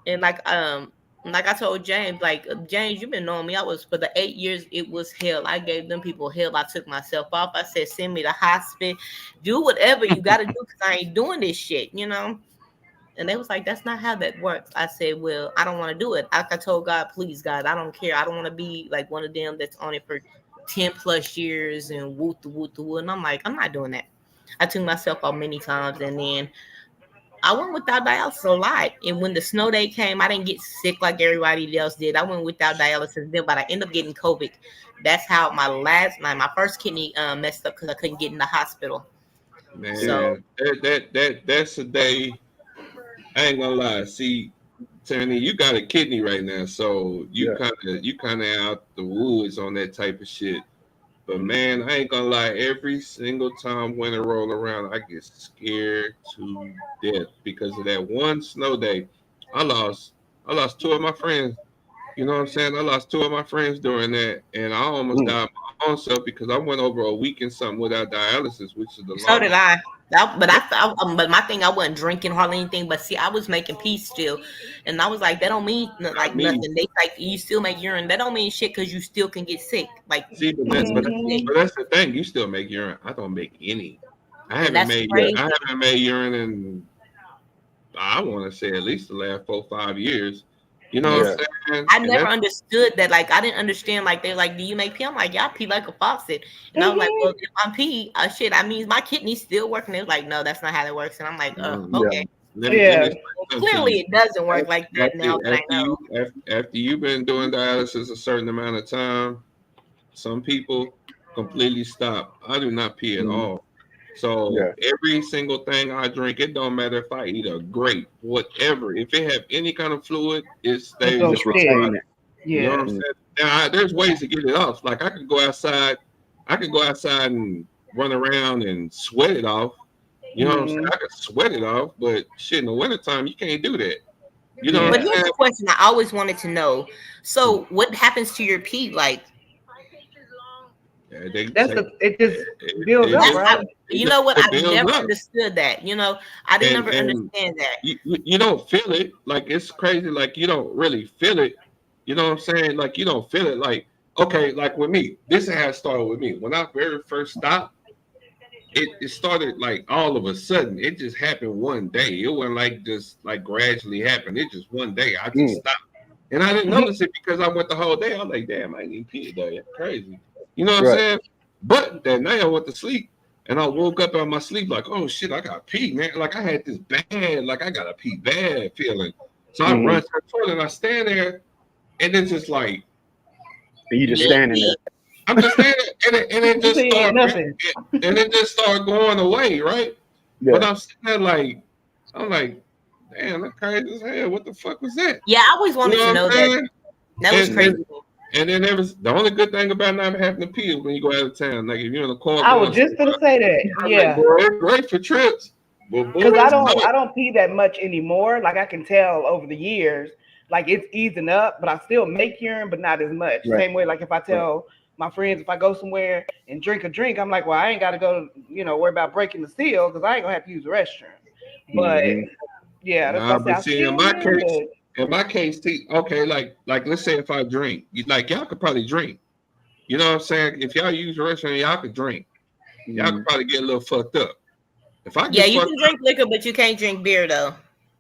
and like I told James, like, James, you've been knowing me. I was for the 8 years. It was hell. I gave them people hell. I took myself off. I said, send me to hospital. Do whatever you got to do because I ain't doing this shit. You know. And they was like, that's not how that works. I said, well, I don't want to do it. I told God, please, God, I don't care. I don't want to be like one of them that's on it for 10 plus years and woo. And I'm like, I'm not doing that. I took myself off many times. And then I went without dialysis a lot. And when the snow day came, I didn't get sick like everybody else did. I went without dialysis then, but I ended up getting COVID. That's how my first kidney messed up because I couldn't get in the hospital. Man, so that's a day. I ain't gonna lie. See, Tony, you got a kidney right now, so you kind of out the woods on that type of shit. But man, I ain't gonna lie. Every single time winter roll around, I get scared to death because of that one snow day. I lost two of my friends. You know what I'm saying? I lost two of my friends during that, and I almost died my own self because I went over a week and something without dialysis, which is the longest. So did I. But my thing, I wasn't drinking hardly anything. But see, I was making peace still, and I was like, that don't mean like nothing. They like you still make urine. That don't mean shit because you still can get sick. Like, see, but that's the thing. You still make urine. I don't make any. I haven't made urine in, I want to say, at least the last 4 or 5 years. You know what I'm saying? I never understood that. Like, I didn't understand. Like, they're like, do you make pee? I'm like, yeah, I pee like a faucet. And I was like, well, if I'm pee, shit, I mean, my kidney's still working. They was like, no, that's not how it works. And I'm like, okay. Clearly, it doesn't work like that now that I know. After you've been doing dialysis a certain amount of time, some people completely stop. I do not pee at all. So every single thing I drink, it don't matter if I eat a grape, whatever. If it have any kind of fluid, it stays. Just retain it. You know what I'm saying? Now, there's ways to get it off. Like I could go outside and run around and sweat it off. You know what I'm saying? I could sweat it off, but shit, in the wintertime, you can't do that. You know what I'm saying? But here's the question I always wanted to know. So what happens to your pee? Like, it just builds up, right? You know what? I've never understood that. You know, I didn't ever understand that. You don't feel it. Like, it's crazy. Like, you don't really feel it. You know what I'm saying? Like, you don't feel it. Like, okay, like with me, this is how it started with me. When I very first stopped, it started like all of a sudden. It just happened one day. It wasn't like just like gradually happened. It just one day. I just stopped. And I didn't notice it because I went the whole day. I was like, damn, I ain't even pee today. That's crazy. You know what I'm saying? But that night I went to sleep and I woke up out of my sleep like, oh shit, I got pee, man. Like I had this bad, like I got a pee bad feeling. So I run to the toilet and I stand there and it's just like, you just standing there. I'm just standing and it just started and it just started going away, right? Yeah. But I'm sitting there like, I'm like, damn, that's crazy as hell. What the fuck was that? Yeah, I always wanted You know to what know I'm that. saying? That was And, crazy. and then there was the only good thing about not having to pee is when you go out of town. Like if you're in a car I going was just somewhere, gonna say that. I'm like, Yeah. bro, it's great for trips. But boy, Because it's not. I don't pee that much anymore. Like I can tell over the years, like it's easing up, but I still make urine, but not as much. Right. Same way, like if I tell my friends if I go somewhere and drink a drink, I'm like, well, I ain't got to go, worry about breaking the seal because I ain't gonna have to use the restroom. But Mhm. yeah, that's Nah, what I say. but I see, still urine, but in my case, see, okay, like let's say if I drink, like y'all could probably drink. You know what I'm saying? If y'all use the restaurant, y'all could drink. Y'all could probably get a little fucked up. If I Yeah, get you fucked can up, drink liquor, but you can't drink beer though.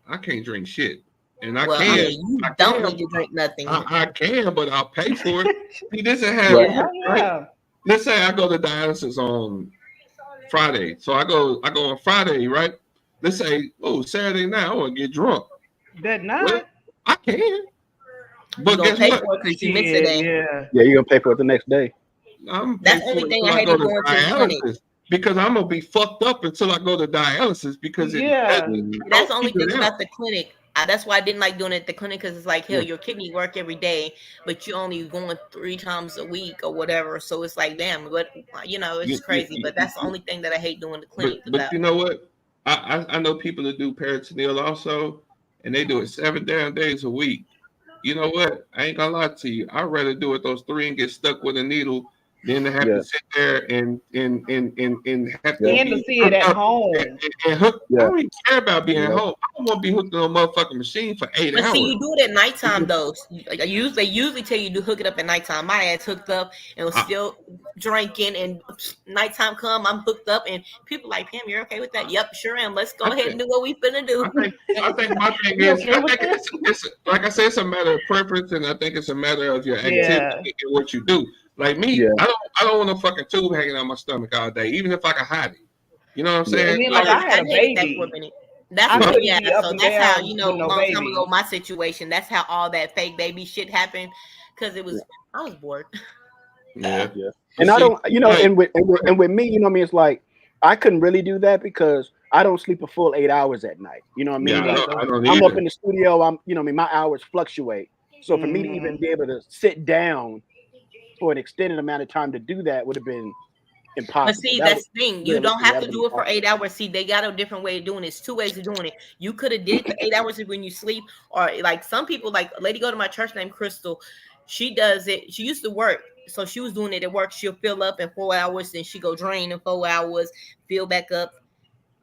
I can't drink shit. And I Well, I can. mean, you I don't can. need to drink nothing. I can, but I'll pay for it. See, this is how it Right. oh works, right? yeah, Let's say I go to dialysis on Friday. So I go on Friday, right? Let's say, oh, Saturday night, I want to get drunk. that Well, not I can. You But gonna guess pay what? for it because you missed a shit. day. Yeah, Yeah, you're gonna pay for it the next day. I'm That's pay the for only it thing until I I go hated to going to the clinic. dialysis because I'm gonna be fucked up until I go to dialysis because it yeah. Mhm. That's the don't only keep thing it out. about the clinic. That's why I didn't like doing it at the clinic because it's like, hell, Yeah. your kidney work every day, but you only going 3 times a week or whatever. So it's like, damn, what it's You, crazy. But that's the only thing that I hate doing the clinic but about. you know what? I know people that do peritoneal also, and they do it 7 days a week. You know what? I ain't gonna lie to you. I'd rather do it those three and get stuck with a needle than to have Yeah. to sit there and have to Yeah. And to be see it hooked at up home. and hooked. I Yeah. don't even care about being Yep. home. I don't want to be hooked on a motherfucking machine for 8 But see, hours. you do it at nighttime though. Like they usually tell you to hook it up at nighttime. My ass hooked up and was I, still drinking, and nighttime come, I'm hooked up, and people like, Pam, you're okay with that? Yep, sure am. Let's go I ahead think and do what we finna do. I think my thing You is okay I with think this? it's like I said, it's a matter of preference, and I think it's a matter of your activity Yeah. and what you do. Like me, Yeah. I don't want a fucking tube hanging out my stomach all day, even if I can hide it. You know what I'm Yeah. saying? And then Oh like yeah, I had I a hated that for a baby. minute. That's I what, couldn't yeah. be up So and that's how down with no long time baby. ago my situation. That's how all that fake baby shit happened, because it was I was bored. Yeah. Yeah. But And I see, don't, like, and with me, you know what I mean? It's like I couldn't really do that because I don't sleep a full 8 hours at night. You know what I yeah, mean? Me Like either. I don't I'm up either. in the studio, my hours fluctuate. So for me to Hmm. even be able to sit down for an extended amount of time to do that would have been But impossible. see, That would that's the thing. You don't realistically have that to would have been do it for impossible. 8 hours. See, they got a different way of doing it. It's 2 ways of doing it. You could have did it for 8 hours when you sleep, or like some people, like a lady go to my church named Crystal. She does it. She used to work, so she was doing it at work. She'll fill up in 4 hours, then she go drain in 4 hours, fill back up,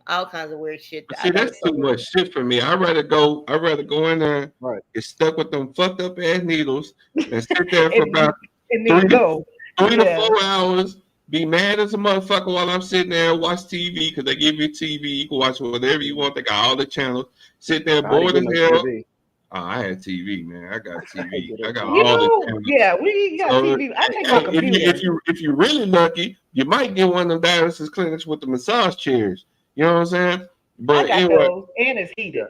all kinds of weird shit. I See, thought it that's was so too weird. much shit for me. I'd rather go in there, Right. get stuck with them fucked up ass needles, and sit there for And about it need three to to go. 4 Yeah. hours, be mad as a motherfucker while I'm sitting there and watch TV because they give you TV. You can watch whatever you want. They got all the channels. Sit there I didn't bored get as no hell. TV. Oh, I had TV, man. I got I didn't TV. get I no got You TV. all the know, channels. yeah, we got So TV. I take my hey, computer. if you really lucky, you might get one of them dialysis clinics with the massage chairs. You know what I'm saying? I But got anyway, those, and it's Yeah. heated.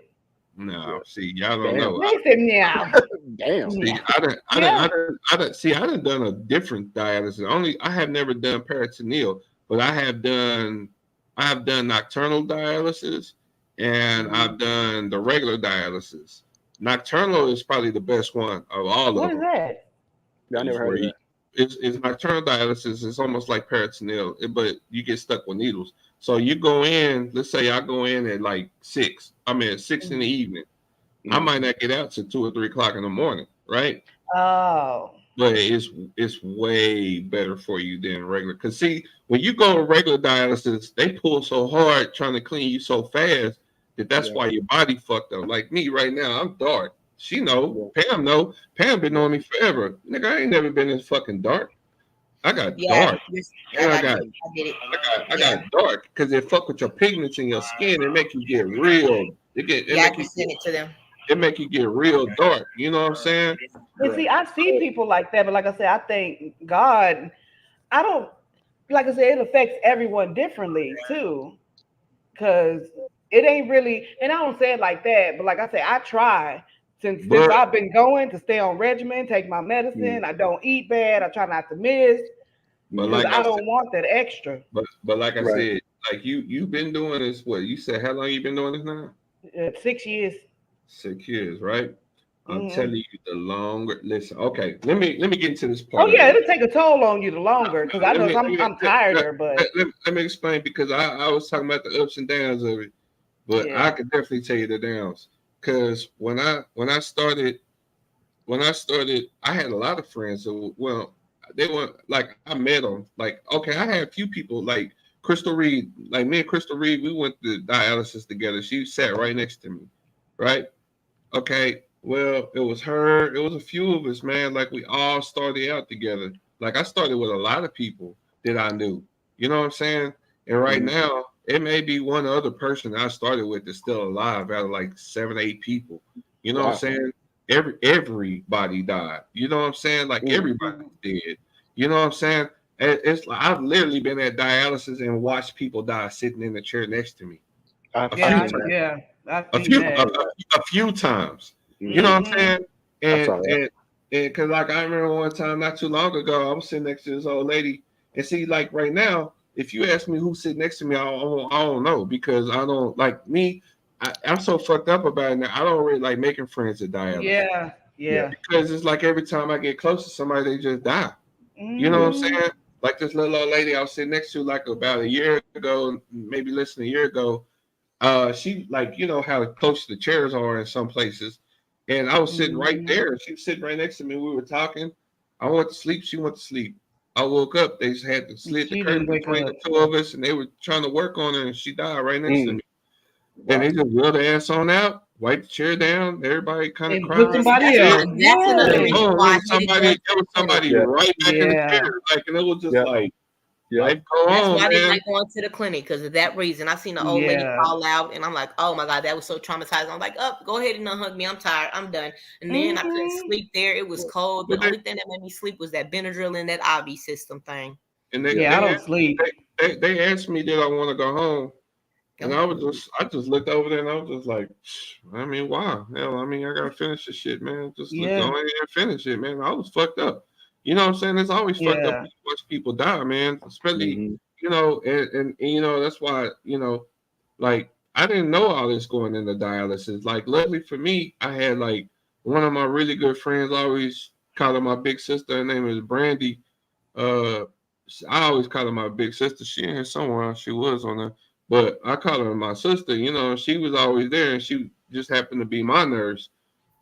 no, Yeah. see, y'all don't Damn. know. They said meow. Damn. See, Yeah. I Yeah. done, see, I done a different dialysis. I have never done peritoneal, but I have done nocturnal dialysis, and Mhm. I've done the regular dialysis. Nocturnal is probably the best one of all What of is them. that? Yeah, I Is never heard where of you, that. it's nocturnal dialysis. It's almost like peritoneal, but you get stuck with needles. So you go in. Let's say I go in at like 6. I mean, at 6 in the evening. I Mhm. might not get out till 2 or 3 o'clock in the morning, right? Oh. But it's way better for you than regular. Cause see, when you go to regular dialysis, they pull so hard trying to clean you so fast that's Yeah. why your body fucked up. Like me right now, I'm dark. She know, Yeah. Pam know. Pam been Yeah. on me forever. Nigga, I ain't never been this fucking dark. I got Yeah, dark. I And got you. I get it. I Yeah, got dark because it fuck with your pigments in your skin. It make you get real. It yeah. I make you just sent it to them. it make you get real dark. You know what I'm saying? And Right. see, I see people like that, but like I said, I think God, I don't, like I said, it affects everyone differently too. Because it ain't really, and I don't say it like that, but like I say, I try since But I've been going to stay on regimen, take my Mhm. medicine. I don't eat bad. I try not to miss but because Mhm. like I I said. don't want that extra. But like I Right. said, like you've been doing this. What you said? How long you been doing this now? 6 years. 6 years, right? I'm Mhm. telling you, the longer. Listen, okay. Let me get into this Oh part of yeah, it. it'll take a toll on you the longer because I Let know me I'm tireder, but let me explain because I was talking about the ups and downs of it, but I yeah, could definitely tell you the downs. Because when I started, I had a lot of friends who, well, they were like, I met them. Like, okay, I had a few people like Crystal Reed, like me and Crystal Reed, we went to dialysis together. She sat right next to me, right? Okay, well, it was her, it was a few of us, man. Like, we all started out together. Like, I started with a lot of people that I knew. You know what I'm saying? And right Mm. now, it may be one other person I started with that's still alive out of like 7, 8 people. You know what I'm Wow. saying? Everybody died. You know what I'm saying? Like Mm. everybody's dead. You know what I'm saying? It's like I've literally been at dialysis and watched people die sitting in the chair next to me I've a few yeah, seen times, that. yeah, I've a seen few I've a, that. seen a, that. a few times. You know Mm. what I'm Hmm. saying? I And saw that. and and because like I remember one time not too long ago, I was sitting next to this old lady, and see, like right now, if you ask me who's sitting next to me, I don't know because I don't like me. I'm so fucked up about it now. I don't really like making friends at dialysis Yeah, Yeah. yeah. because it's like every time I get close to somebody, they just die. You know Yeah. what I'm Hmm. saying? Like this little old lady I was sitting next to like about a year ago, maybe less than a year ago. She like how close the chairs are in some places, and I was sitting right Hmm. there. She was sitting right next to me. We were talking. I went to sleep. She went to sleep. I woke up. They just had to slit the She didn't curtain wake between the up. two of us, and they were trying to work on her, and she died right next to Mm. me. And Wow. they just wheeled her ass on out, wiped the chair down. Everybody kind of And put cried. See, somebody that's Shit. else. my that's another And Yeah, reason boom, why I hated going to there the was clinic. somebody Yeah. right back in the yeah. chair. Like, and it was just Yeah. like Yeah. life go That's on, why I didn't man. like going to the clinic because of that reason. I seen an old lady Yeah. fall out, and I'm like, oh my god, that was so traumatizing. I'm like, oh, go ahead and unhug me. I'm tired. I'm done. And then I couldn't Hmm. sleep there. It was cold. But The only thing that made me sleep was that Benadryl and that IV system thing. and Yeah. Yeah, I don't they, sleep. they asked me did I want to go home. And Um, I just looked over there and I was just like, I mean, why? Hell, I mean, I gotta finish this shit, man. Just go Yeah, ahead and finish it, man. I was fucked up. You know what I'm saying? It's always fucked up when yeah. you watch people die, man. Especially, Mm-hmm. and that's why, like I didn't know all this going into dialysis. Like, luckily for me, I had like one of my really good friends. I always call her my big sister. Her name is Brandy. Uh, I always call her my big sister. She in here somewhere. She was on there, but I call her my sister. She was always there, and she just happened to be my nurse.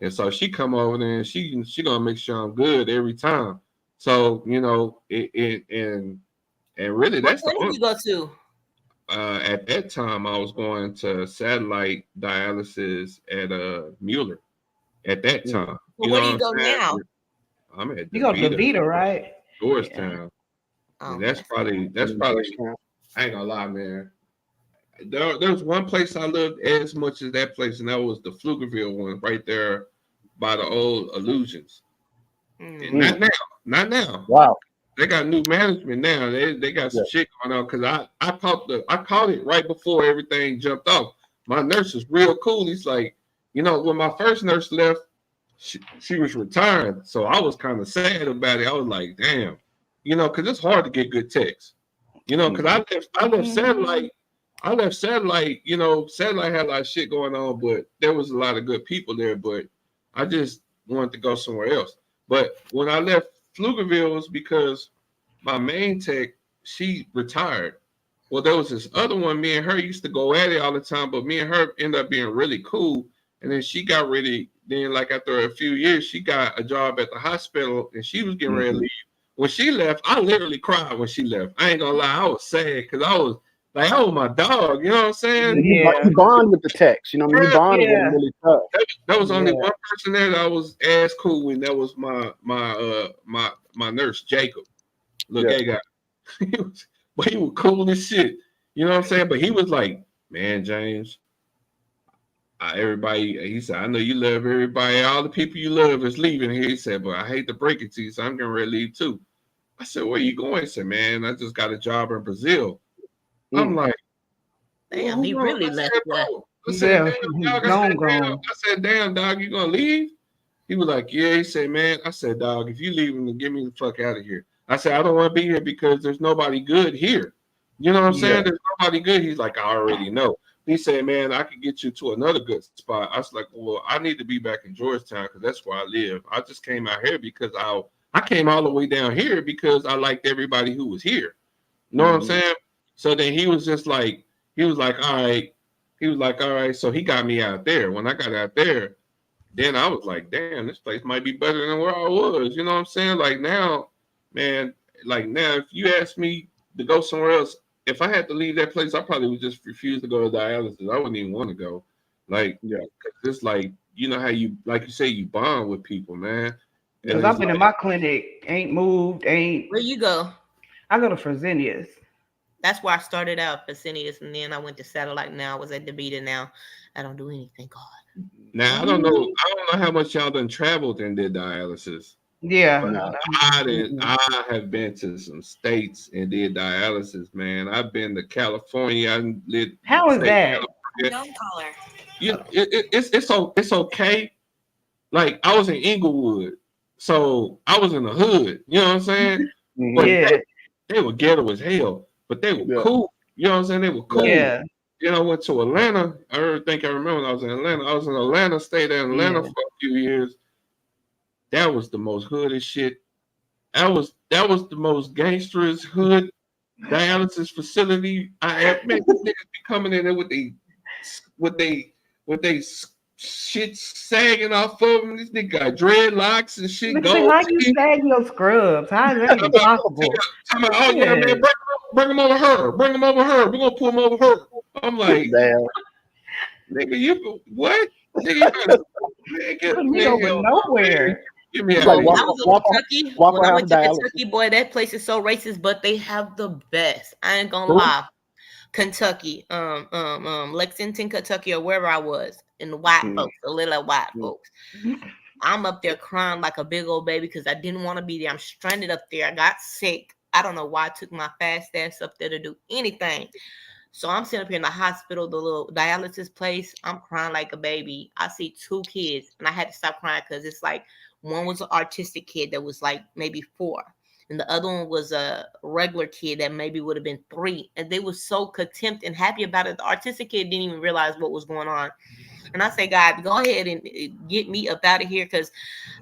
And so she come over there, and she gonna make sure I'm good every time. So and really what that's the clinic only. you go to? At that time, I was going to satellite dialysis at Mueller. At that Mm. time, But you where know do what you I'm go saying? now? I'm at You go to DeVita, Vita, right? Yeah. Georgetown, and Oh, that's that's fine. probably I'm that's in probably. Georgetown. I ain't gonna lie, man. There was one place I loved as much as that place, and that was the Pflugerville one right there by the old Illusions. And Mm. Mm. not now, not now. Wow. They got new management now. They got Yeah. some shit going on because I caught it right before everything jumped off. My nurse was real cool. He's like, when my first nurse left, she was retiring, so I was kind of sad about it. I was like, damn, because it's hard to get good techs. Because Mm-hmm. I left Hmm. satellite. I left satellite. Satellite had a lot of shit going on, but there was a lot of good people there. But I just wanted to go somewhere else. But when I left Pflugerville, it was because my main tech she retired. Well, there was this other one. Me and her used to go at it all the time, but me and her ended up being really cool. And then she got ready. Then, like after a few years, she got a job at the hospital, and she was getting ready to Mm-hmm. leave. When she left, I literally cried when she left. I ain't gonna lie, I was sad because I was like, oh my dog, you know what I'm saying? Yeah, You bond with the text. You know, when you Yeah, bond with them yeah, really tough. there was only yeah. one person there that I was as cool with. That was my nurse, Jacob, little Yeah. gay guy. But he was cool as shit. You know what I'm saying? But he was like, man, James, everybody. He said, I know you love everybody. All the people you love is leaving here. He said, but I hate to break it to you, so I'm getting ready to leave too. I said, where you going? He said, man, I just got a job in Brazil. I'm Mm. like, well, Damn, who he wrong? really I left said, that. bro. I said, Yeah, damn, dog. gone, gone. I said, damn, dog, you gonna leave? He was like, yeah. He said, man. I said, dog, if you leaving, then get me the fuck out of here. I said, I don't want to be here because there's nobody good here. You know what I'm Yeah. saying? There's nobody good. He's like, I already know. He said, man, I could get you to another good spot. I was like, well, I need to be back in Georgetown because that's where I live. I just came out here because I came all the way down here because I liked everybody who was here. You know what I'm saying? So then he was just like, he was like, all right. He was like, all right. So he got me out there. When I got out there, then I was like, damn, this place might be better than where I was. You know what I'm saying? Like now, man, like now, if you ask me to go somewhere else, if I had to leave that place, I probably would just refuse to go to dialysis. I wouldn't even want to go. Like, Yeah. it's like, you know how you, like you say, you bond with people, man. Because I've been in my clinic, ain't moved, ain't. Where you go? I go to Fresenius. That's where I started out, Fresenius, and then I went to Satellite. Now I was at DaVita. Now I don't do anything. God. Now I don't know how much y'all done traveled and did dialysis. Yeah. No. I have been to some states and did dialysis, man. I've been to California. I lived. How is that? Known caller. It's okay. Like I was in Inglewood, so I was in the hood. You know what I'm saying? But Yeah. they were ghetto as hell, but they were cool. You know what I'm saying? They were cool. Yeah. Then I went to Atlanta. I remember when I was in Atlanta. I was in Atlanta, stayed in Atlanta for a few years. That was the most hoodish shit. That was the most gangsterous hood dialysis facility I ever met. These niggas be coming in there with they shit sagging off of them. These niggas got dreadlocks and shit. How you sag your scrubs? How is that even possible? Oh yeah, man, bring them over her. Bring them over her. We're gonna pull them over her. I'm like, nigga, you what? Nigga, me over nowhere. Give me I was in Kentucky. When I went to Kentucky, boy, that place is so racist, but they have the best. I ain't gonna lie. Kentucky, Lexington, Kentucky, or wherever I was, and the white folks, the little white folks. I'm up there crying like a big old baby because I didn't want to be there. I'm stranded up there. I got sick. I don't know why I took my fast ass up there to do anything. So I'm sitting up here in the hospital, the little dialysis place. I'm crying like a baby. I see two kids, and I had to stop crying because it's like one was an artistic kid that was like maybe 4. And the other one was a regular kid that maybe would have been 3. And they were so content and happy about it. The artistic kid didn't even realize what was going on. And I say, God, go ahead and get me up out of here. Because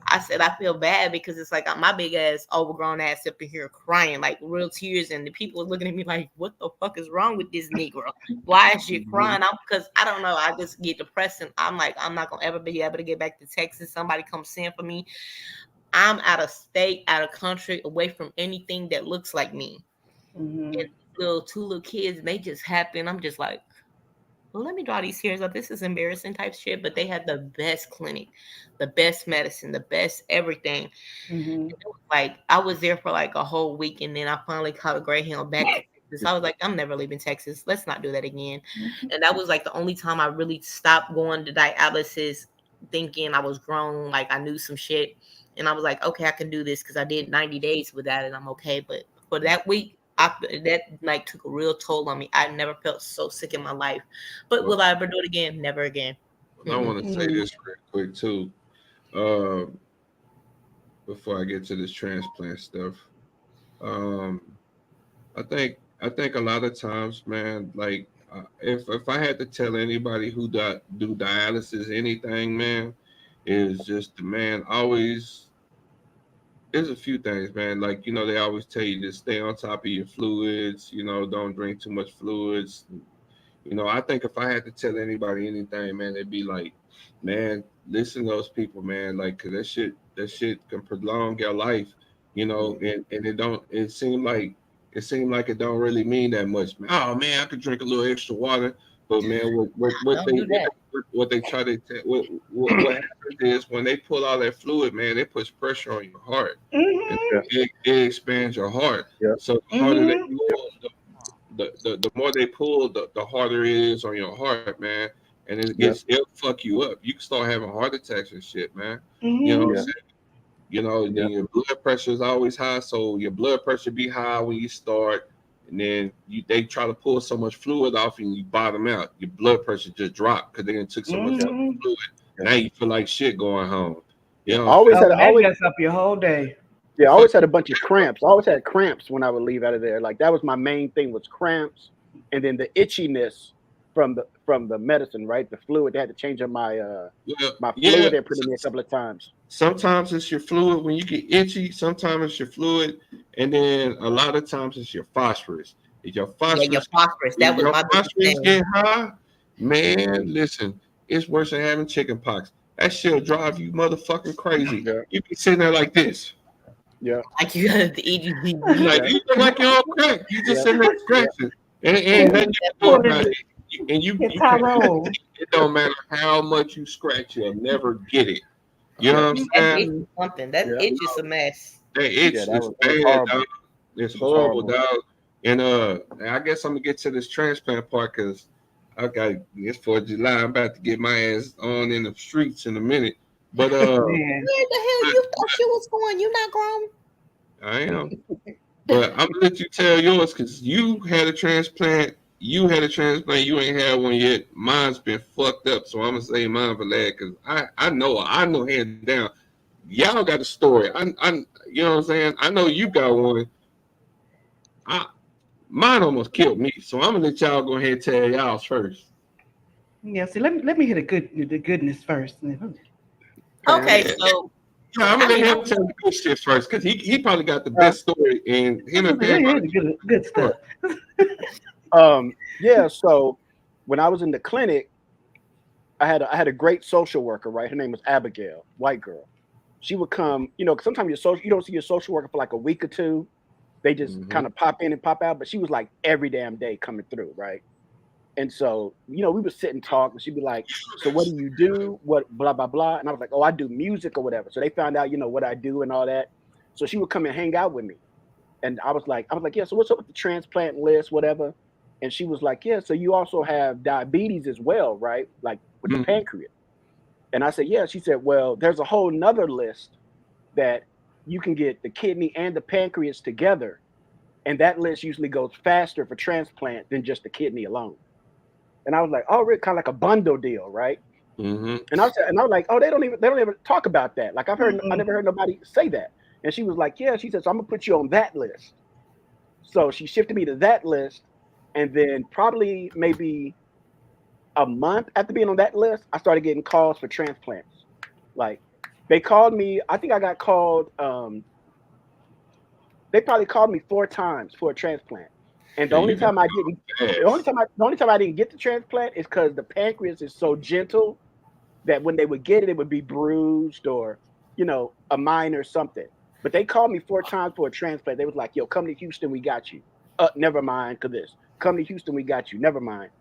I said, I feel bad because it's like my big ass, overgrown ass up in here crying, like real tears. And the people are looking at me like, what the fuck is wrong with this Negro? Why is she crying? Because I don't know. I just get depressed. And I'm like, I'm not going to ever be able to get back to Texas. Somebody come send for me. I'm out of state, out of country, away from anything that looks like me. And two little kids, and they just happy. And I'm just like, well, let me draw these tears up. This is embarrassing type shit. But they had the best clinic, the best medicine, the best everything. And it was like I was there for like a whole week, and then I finally caught a Greyhound back to Texas. I was like, I'm never leaving Texas. Let's not do that again. And that was like the only time I really stopped going to dialysis, thinking I was grown, like I knew some shit. And I was like, okay, I can do this because I did 90 days without it. I'm okay. But for that week, that like took a real toll on me. I never felt so sick in my life. But will I ever do it again? Never again. I want to say this real quick too. Before I get to this transplant stuff, I think a lot of times, man, like if I had to tell anybody who do dialysis anything, man, is just the man always. There's a few things, man. Like, you know, they always tell you to stay on top of your fluids. You know, don't drink too much fluids. You know, I think if I had to tell anybody anything, man, it'd be like, man, listen to those people, man. Like, 'cause that shit can prolong your life. You know, and it seemed like it don't really mean that much. Oh man, I could drink a little extra water, but man, what they try to what happens is when they pull all that fluid, man, they push pressure on your heart. And it expands your heart. So the harder they pull, the more they pull, the harder it is on your heart, man. And it'll fuck you up. You can start having heart attacks and shit, man. You know what I'm saying? You know, your blood pressure is always high, so your blood pressure be high when you start, and then they try to pull so much fluid off and you bottom out. Your blood pressure just dropped because they done took so much fluid. Now you feel like shit going home. You know, always mess up your whole day. Yeah, I always had a bunch of cramps. I always had cramps when I would leave out of there. Like that was my main thing was cramps, and then the itchiness from the medicine, right? The fluid. They had to change up my my Yeah. fluid. They put in me a couple of times. Sometimes it's your fluid when you get itchy. Sometimes it's your fluid, and then a lot of times it's your phosphorus. If your Yeah, your phosphorus, phosphorus. if That was your my biggest phosphorus thing. get high, man, listen, it's worse than having chicken pox. That shit'll drive you motherfucking crazy. Yeah, You be sitting there like this, yeah, Like you got to eat. like yeah, you look like you're on crack. You just yeah, sitting there yeah, scratching, and ain't nothing you can do about it. And you can't. Tyrone. It don't matter how much you scratch, you'll never get it. You know yeah, what I'm That saying? itch is something. That yeah, itch is a mess. That yeah. itch That is was bad, horrible. dog. It's It was horrible, horrible. dog. And I guess I'm gonna get to this transplant part because I got it's 4th of July. I'm about to get my ass on in the streets in a minute. But Man. Where the hell you thought you was going? You not grown. I am. But I'm gonna let you tell yours because you had a transplant. You had a transplant. You ain't had one yet. Mine's been fucked up, so I'm gonna say mine for that because I know hands down. Y'all got a story. You know what I'm saying. I know you got one. I Mine almost killed me, so I'm gonna let y'all go ahead and tell y'all's first. Yeah, see, let me hear the goodness first. Okay, Yeah, so I'm I gonna let mean, him tell the good shit first because he probably got the Uh, best story, and him and Let Pam me hear probably the good got stuff. yeah. So when I was in the clinic, I had a great social worker, right? Her name was Abigail, white girl. She would come, you know, 'cause sometimes you don't see your social worker for like a week or two. They just Mm-hmm. kind of pop in and pop out, but she was like every damn day coming through, right? And so, you know, we would sit and talk, and she'd be like, "So what do you do? What blah blah blah?" And I was like, "Oh, I do music or whatever." So they found out, you know, what I do and all that. So she would come and hang out with me, and I was like, "Yeah, so what's up with the transplant list, whatever?" And she was like, "Yeah, so you also have diabetes as well, right? Like with the Mm-hmm. pancreas." And I said, "Yeah." She said, "Well, there's a whole nother list that you can get the kidney and the pancreas together, and that list usually goes faster for transplant than just the kidney alone." And I was like, "Oh, really? Kind of like a bundle deal, right?" Mm-hmm. And I was like, "Oh, they don't even talk about that. Like I Mm-mm. never heard nobody say that." And she was like, "Yeah." She said, "So I'm gonna put you on that list." So she shifted me to that list, and then probably maybe a month after being on that list, I started getting calls for transplants. Like they called me. I think I got called. They probably called me 4 times for a transplant, and Yeah, you got fast. the only time I didn't get the transplant is because the pancreas is so gentle that when they would get it, it would be bruised or, you know, a minor something. But they called me 4 times for a transplant. They was like, "Yo, come to Houston, we got you." Never mind, cause this. Come to Houston, we got you. Never mind.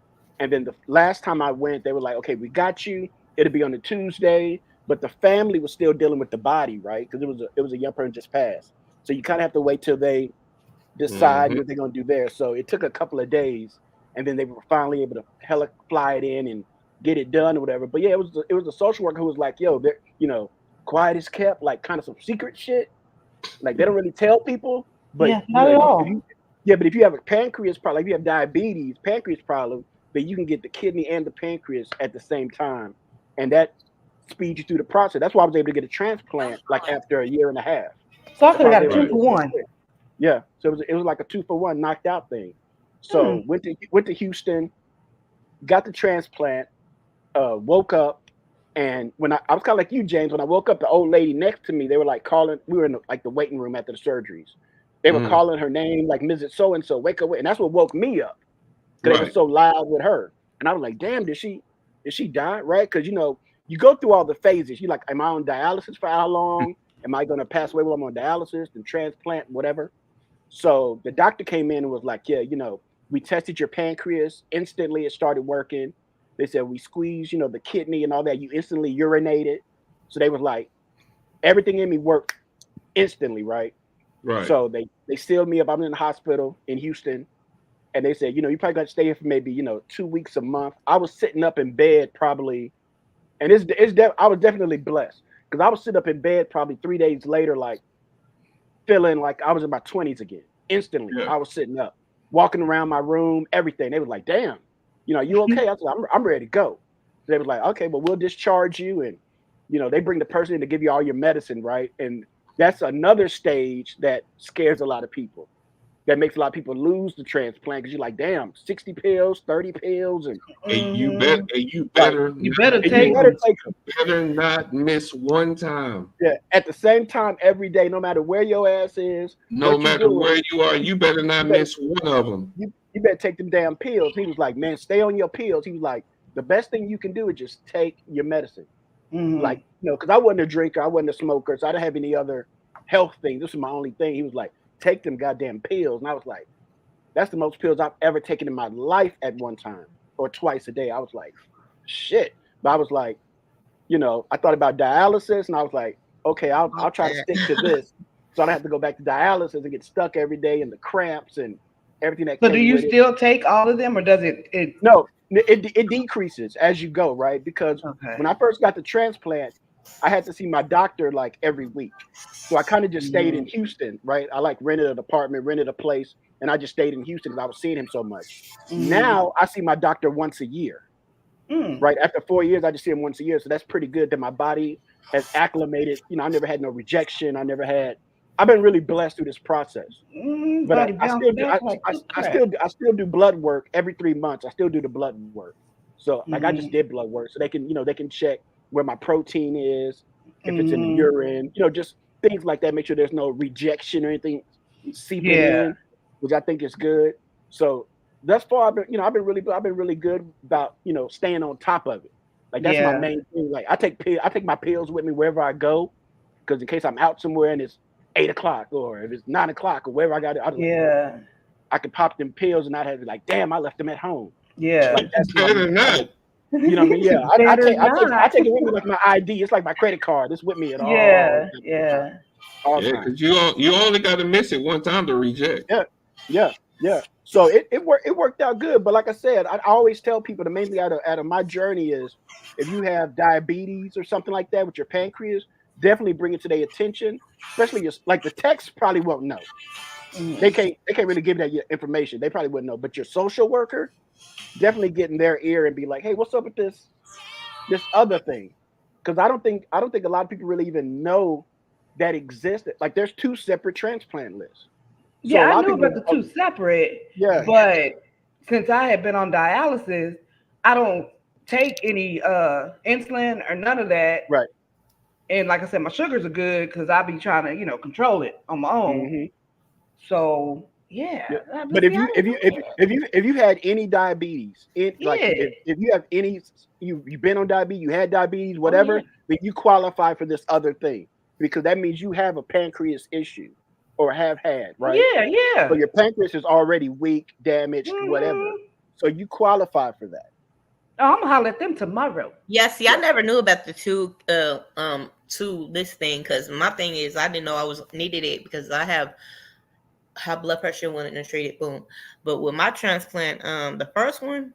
And then the last time I went, they were like, "Okay, we got you. It'll be on a Tuesday." But the family was still dealing with the body, right? Because it was a young person just passed. So you kind of have to wait till they decide Mm-hmm. what they're gonna do there. So it took a couple of days, and then they were finally able to hella fly it in and get it done or whatever. But yeah, it was a social worker who was like, "Yo, they're you know, quiet is kept, like kind of some secret shit. Like they don't really tell people, but Yeah, you not know, at if all. you yeah, but if you have a pancreas problem, like if you have diabetes, pancreas problem, then you can get the kidney and the pancreas at the same time, and that speeds you through the process. That's why I was able to get a transplant like after a year and a half. So I That's could why I have was got a able to two Right. do for it so one. quick. Yeah, so it was like a 2 for 1 knocked out thing. Hmm. So went to Houston, got the transplant, woke up, and when I was kind of like you, James. When I woke up, the old lady next to me, they were like calling. We were in like the waiting room after the surgeries. They were Mm-hmm. calling her name, like Mrs. So and So, wake up, and that's what woke me up because they were Right. so loud with her. And I was like, damn, did she die? Right? Because you know, you go through all the phases. You like, am I on dialysis for how long? Am I gonna pass away while I'm on dialysis and transplant, whatever? So the doctor came in and was like, "Yeah, you know, we tested your pancreas. Instantly, it started working. They said we squeezed, you know, the kidney and all that. You instantly urinated. So they was like, everything in me worked instantly, right? Right. So they sealed me up. I'm in the hospital in Houston, and they said, you know, you probably got to stay here for maybe 2 weeks, a month. I was sitting up in bed probably, and I was definitely blessed because I was sitting up in bed probably 3 days later, like feeling like I was in my 20s again. Instantly, Yeah. I was sitting up, walking around my room, everything. They was like, "Damn, you know, you okay?" I said, I'm ready to go." They was like, "Okay, well, we'll discharge you," and they bring the person in to give you all your medicine, right? And that's another stage that scares a lot of people that makes a lot of people lose the transplant because you're like, damn, 60 pills, 30 pills, and You like, better You not, better and take you better them. take them. better not miss one time. Yeah, at the same time every day, no matter where your ass is, No what you matter doing, where you are, you better not you better miss one of them. you better take them damn pills. He was like, man, stay on your pills. He was like, the best thing you can do is just take your medicine. Mhm. Like, because I wasn't a drinker, I wasn't a smoker, so I didn't have any other health thing. This was my only thing. He was like, take them goddamn pills. And I was like, that's the most pills I've ever taken in my life at one time or twice a day. I was like, shit. But I was like, I thought about dialysis and I was like, okay, I'll try to stick to this. So I don't have to go back to dialysis and get stuck every day and the cramps and everything that So do came you with it. still take all of them, or does it? No, it decreases as you go, right? Because Okay. when I first got the transplant, I had to see my doctor like every week. So I kind of just stayed in Houston, right? I like rented an apartment, rented a place, and I just stayed in Houston because I was seeing him so much. Now I see my doctor once a year, Mm. right? After 4 years, I just see him once a year. So that's pretty good that my body has acclimated. I never had no rejection. I've been really blessed through this process. But Body I bounce still do back like good crap. I still do blood work every 3 months. I still do the blood work. So like I just Mhm. did blood work, so they can check where my protein is, if it's in the Mhm. urine, just things like that. Make sure there's no rejection or anything seeping Yeah. in, which I think is good. So thus far, I've been really good about staying on top of it. Like that's my Yeah. main thing. Like I take my pills with me wherever I go, because in case I'm out somewhere and it's 8 o'clock or if it's 9 o'clock or wherever I got it, I was like, Yeah. I could pop them pills and not have to be like, damn, I left them at home. Yeah. Like that's my, Better not. you know what I mean? Yeah, Better I not. take it with me like my ID. It's like my credit card. It's with me at Yeah. time, Yeah. all Yeah, time. because you only got to miss it one time to reject. Yeah, yeah, yeah. So it worked out good. But like I said, I always tell people the main thing out of my journey is if you have diabetes or something like that with your pancreas, definitely bring it to their attention. Especially like the techs probably won't know. They Mhm. can't really give that information. They probably wouldn't know. But your social worker definitely get in their ear and be like, hey, what's up with this other thing? Because I don't think a lot of people really even know that existed. Like there's two separate transplant lists. So Yeah, a I lot of knew people, about the two separate, yeah, but since I had been on dialysis, I don't take any insulin or none of that. right. And like I said, my sugars are good because I be trying to, control it on my own. Hmm. So yeah, Yeah. but But see, I didn't know that. if you had any diabetes, like Yeah. if you have any, you've been on diabetes, you had diabetes, Oh yeah. whatever, then you qualify for this other thing because that means you have a pancreas issue or have had, right? Yeah. So Yeah. your pancreas is already weak, damaged, whatever. Hmm. So you qualify for that. Oh, I'm gonna holler at them tomorrow. Yeah, see, I Yeah. never knew about the two this thing because my thing is I didn't know I was needed it because I have high blood pressure when it treated, boom. But with my transplant, the first one,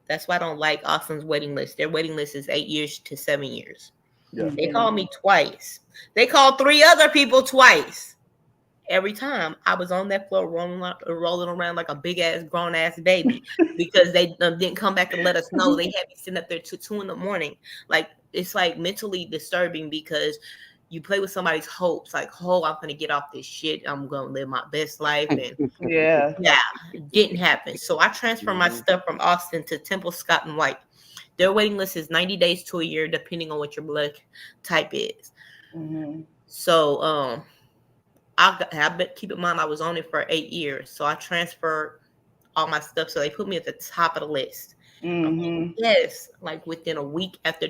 that's why I don't like Austin's waiting list. Their waiting list is 8 years to 7 years. Yeah. They Mhm. called me twice. They called three other people twice. Every time I was on that floor rolling around like a big ass grown ass baby because they didn't come back and let us know. They had me sitting up there till 2 a.m. Like it's like mentally disturbing because you play with somebody's hopes. Like, oh, I'm gonna get off this shit. I'm gonna live my best life, and Yeah. yeah, it didn't happen. So I transferred my Mhm. stuff from Austin to Temple Scott and White. Their waiting list is 90 days to a year, depending on what your blood type is. Mhm. So keep in mind I was on it for 8 years, so I transferred all my stuff. So they put me at the top of the list. Mhm. Yes, like within a week after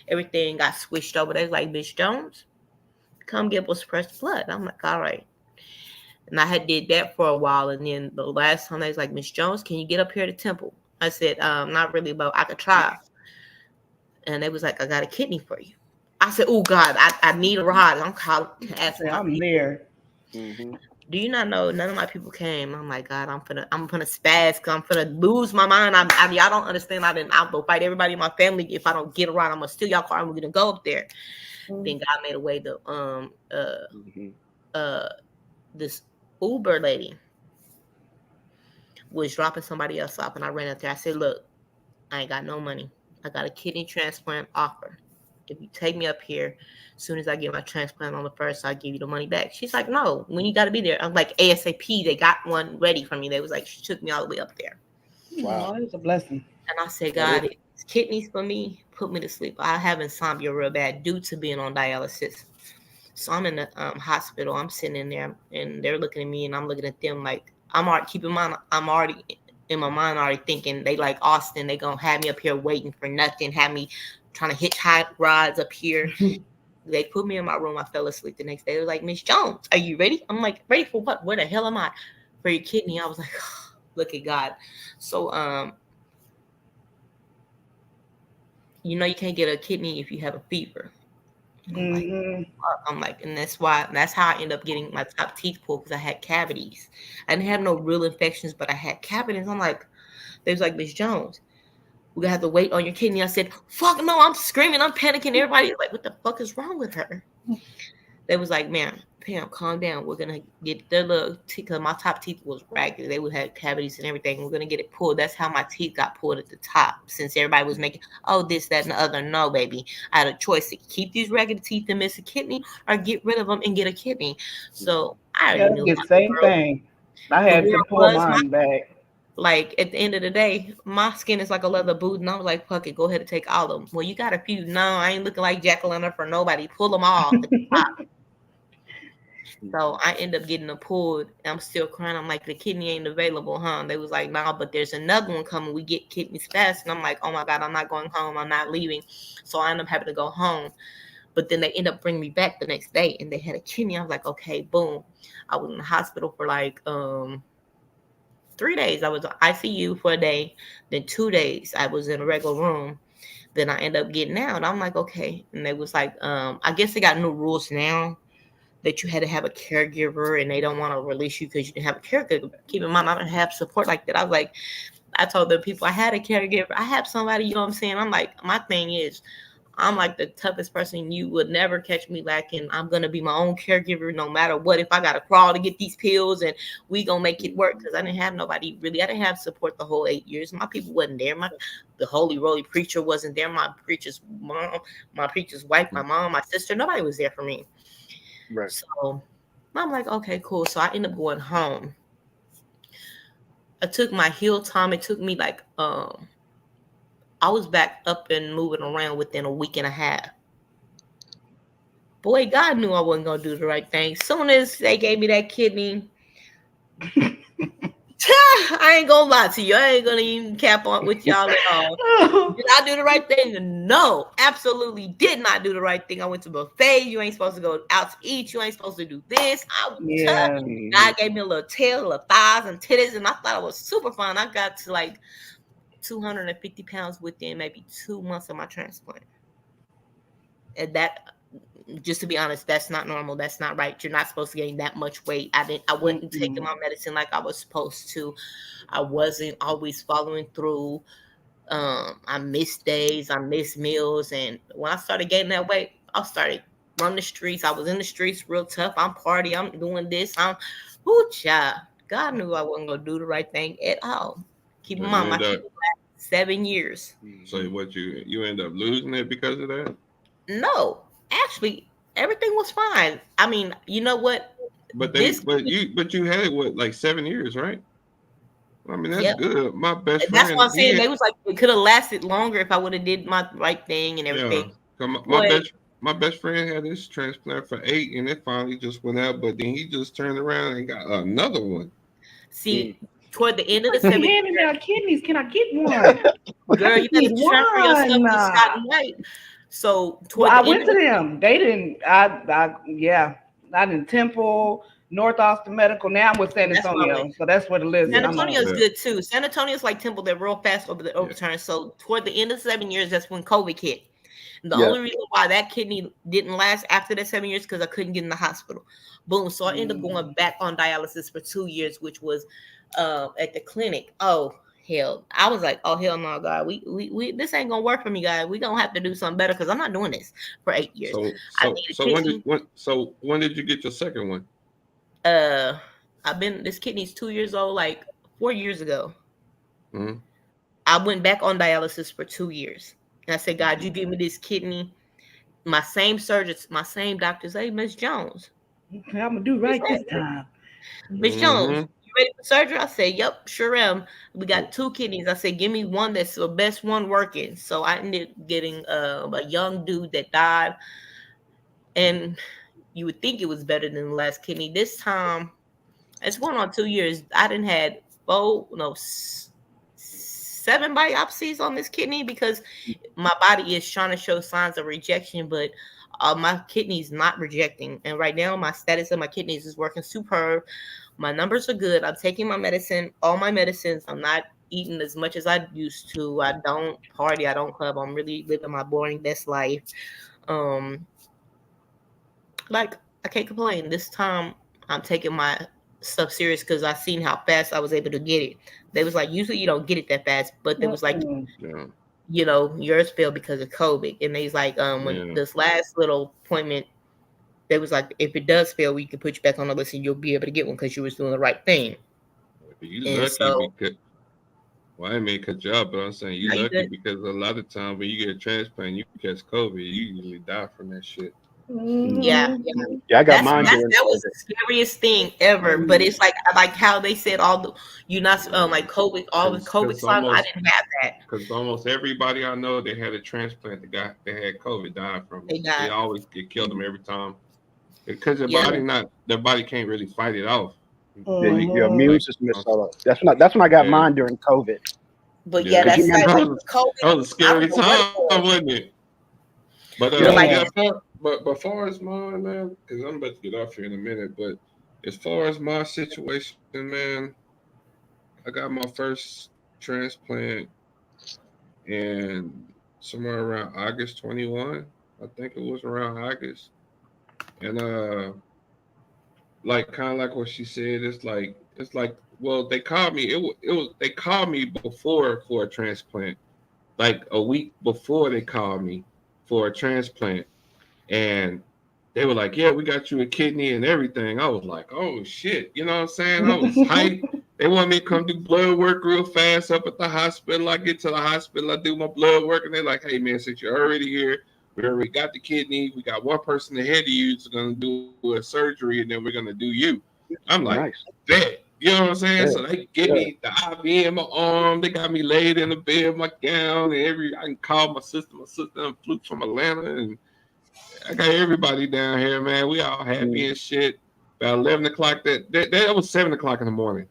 everything got switched over, they was like, "Miss Jones, come give us fresh blood." I'm like, "All right." And I had did that for a while, and then the last time they was like, "Miss Jones, can you get up here to Temple?" I said, "Not really, but I could try." And they was like, "I got a kidney for you." I said, "Oh God, I need a ride." I'm calling asking Say my I'm people. there. Mhm. Do you not know none of my people came? I'm like, God, I'm gonna spaz, cause I'm gonna lose my mind. Y'all don't understand. I'll go fight everybody in my family if I don't get around. I'm gonna steal y'all car. I'm gonna go up there. Then God made a way to Mhm. this Uber lady was dropping somebody else off, and I ran up there. I said, "Look, I ain't got no money. I got a kidney transplant offer. if you take me up here, as soon as I get my transplant on the 1st, I'll give you the money back. She's like, no, when you got to be there. I'm like, ASAP, they got one ready for me. They was like, she took me all the way up there. Wow, it was a blessing. And I said, God, if it's kidneys for me, put me to sleep. I have insomnia real bad due to being on dialysis. So I'm in the hospital. I'm sitting in there, and they're looking at me, and I'm looking at them like, I'm already, keep in mind, I'm already in my mind already thinking they like Austin. They gonna have me up here waiting for nothing, have me trying to hitchhike rides up here. They put me in my room. I fell asleep the next day. They were like, Miss Jones, are you ready? I'm like, ready for what? Where the hell am I? For your kidney. I was like, oh, look at God. So you know you can't get a kidney if you have a fever. I'm like, and that's how I end up getting my top teeth pulled, because I had cavities. I didn't have no real infections, but I had cavities. I'm like, they was like, Miss Jones, we're gonna have to wait on your kidney. I said, fuck no, I'm screaming, I'm panicking. Everybody's like, what the fuck is wrong with her? They was like, man, Pam, calm down. We're gonna get their little teeth, because my top teeth was ragged. They would have cavities and everything. We're gonna get it pulled. That's how my teeth got pulled at the top, since everybody was making, oh, this, that, and the other. No, baby. I had a choice to keep these ragged teeth and miss a kidney, or get rid of them and get a kidney. So I already knew the same thing. I had to pull mine back. Like, at the end of the day, my skin is like a leather boot, and I was like, fuck it, go ahead and take all of them. Well, you got a few. No, I ain't looking like Jack-o'-lantern for nobody. Pull them all at the top. So I end up getting them pulled. I'm still crying. I'm like, the kidney ain't available, huh? They was like, no, but there's another one coming. We get kidneys fast. And I'm like, oh my God, I'm not going home. I'm not leaving. So I end up having to go home. But then they end up bringing me back the next day, and they had a kidney. I was like, okay, boom. I was in the hospital for like 3 days. I was in ICU for a day. Then 2 days I was in a regular room. Then I end up getting out. I'm like, okay. And they was like, I guess they got new rules now that you had to have a caregiver, and they don't want to release you because you didn't have a caregiver. Keep in mind, I don't have support like that. I was like, I told the people I had a caregiver. I have somebody, you know what I'm saying? I'm like, my thing is, I'm like the toughest person. You would never catch me lacking. I'm going to be my own caregiver no matter what. If I got to crawl to get these pills, and we going to make it work, because I didn't have nobody really. I didn't have support the whole 8 years. My people wasn't there. The holy roly preacher wasn't there. My preacher's mom, my preacher's wife, my mom, my sister, nobody was there for me. Right. So I'm like, okay, cool. So I ended up going home. I took my heel time. It took me like, I was back up and moving around within a week and a half. Boy, God knew I wasn't going to do the right thing. Soon as they gave me that kidney, I ain't gonna lie to you. I ain't gonna even cap on with y'all at all. Did I do the right thing? No, absolutely did not do the right thing. I went to buffet. You ain't supposed to go out to eat. You ain't supposed to do this. I was tough. God gave me a little tail, a little thighs and titties, and I thought it was super fun. I got to like 250 pounds within maybe 2 months of my transplant. And that, just to be honest, that's not normal. That's not right. You're not supposed to gain that much weight. I wasn't taking my medicine like I was supposed to. I wasn't always following through. I missed days. I missed meals. And when I started gaining that weight, I started running the streets. I was in the streets real tough. I'm party. I'm doing this. Child. God knew I wasn't going to do the right thing at all. Keep in mind, my kid lasted 7 years. So what, you end up losing it because of that? No. Actually, everything was fine. I mean, you know what? But you had it what, like 7 years, right? I mean, that's good. My best friend. That's what I'm saying. They was like, it could have lasted longer if I would have did my right thing and everything. Yeah. My best friend had his transplant for 8, and it finally just went out. But then he just turned around and got another one. See, toward the end of the 7 years, handing out kidneys. Can I get one? Girl, you gotta transfer yourself to Scott and White. So I went to them. They didn't. I in Temple, North Austin Medical. Now I'm with San Antonio, so that's where the list. San Antonio is good too. San Antonio is like Temple. They're real fast over the overturn. So toward the end of 7 years, that's when COVID hit. And the only reason why that kidney didn't last after that 7 years because I couldn't get in the hospital. Boom. So I ended up going back on dialysis for 2 years, which was at the clinic. Oh hell, I was like, oh hell no, God, we this ain't gonna work for me, guys. We gonna have to do something better because I'm not doing this for 8 years. So when did you get your second one? This kidney's 2 years old, like 4 years ago. I went back on dialysis for 2 years. And I said, God, you give me this kidney. my same surgeons, my same doctors. Hey, Miss Jones. Okay, I'm gonna do right this time. Miss Jones, Mm-hmm. you ready for surgery? I said, yep, sure am. We got 2 kidneys. I said, give me one that's the best one working. So I ended up getting a young dude that died. And you would think it was better than the last kidney. This time, it's going on 2 years. I didn't had 7 biopsies on this kidney because my body is trying to show signs of rejection, but my kidney's not rejecting. And right now, my status of my kidneys is working superb. My numbers are good. I'm taking my medicine, all my medicines. I'm not eating as much as I used to. I don't party. I don't club. I'm really living my boring best life. Um, like I can't complain. This time I'm taking my stuff serious because I seen how fast I was able to get it. They was like, usually you don't get it that fast, but there was like, Yeah. yours failed because of COVID. And they's like, when Yeah. this last little appointment, they was like, if it does fail, we can put you back on the list and you'll be able to get one because you was doing the right thing. You And lucky so, because well, I ain't mean cut you off, but I'm saying you now you lucky good. because a lot of times when you get a transplant, you catch COVID, you usually die from that shit. Yeah, yeah. Yeah, I got That's mine that during was COVID. the scariest thing ever. But it's like how they said all the you not like COVID, all the COVID Because signs. I didn't have that. almost everybody I know that had a transplant that had COVID died from They it. They died. always get killed them every time because Yeah, their body can't really fight it off. Yeah, Like your immune like system is so. That's when I got yeah mine during COVID. but yeah, yeah. Cause you that's remember, like That COVID. was a I don't scary know what it time, was, wasn't it? But but Yeah. like yeah, but far as mine, man, because I'm about to get off here in a minute. But as far as my situation, man, I got my first transplant in somewhere around August 21. I think it was around August, and like kind of like what she said, it's like well, they called me. It was they called me before for a transplant, like a week before they called me for a transplant. And they were like, "Yeah, we got you a kidney and everything." I was like, "Oh shit," you know what I'm saying? I was hyped. They want me to come do blood work real fast up at the hospital. I get to the hospital, I do my blood work, and they're like, "Hey man, since you're already here, we already got the kidney. We got one person ahead of you that's gonna do a surgery, and then we're gonna do you." I'm like, nice. "Bet." You know what I'm saying? Yeah, So they give yeah. me the IV in my arm. They got me laid in the bed with my gown and I can call my sister. My sister flew from Atlanta, and I got everybody down here, man. We all happy Mm, and shit. About 11 o'clock that was 7 o'clock in the morning.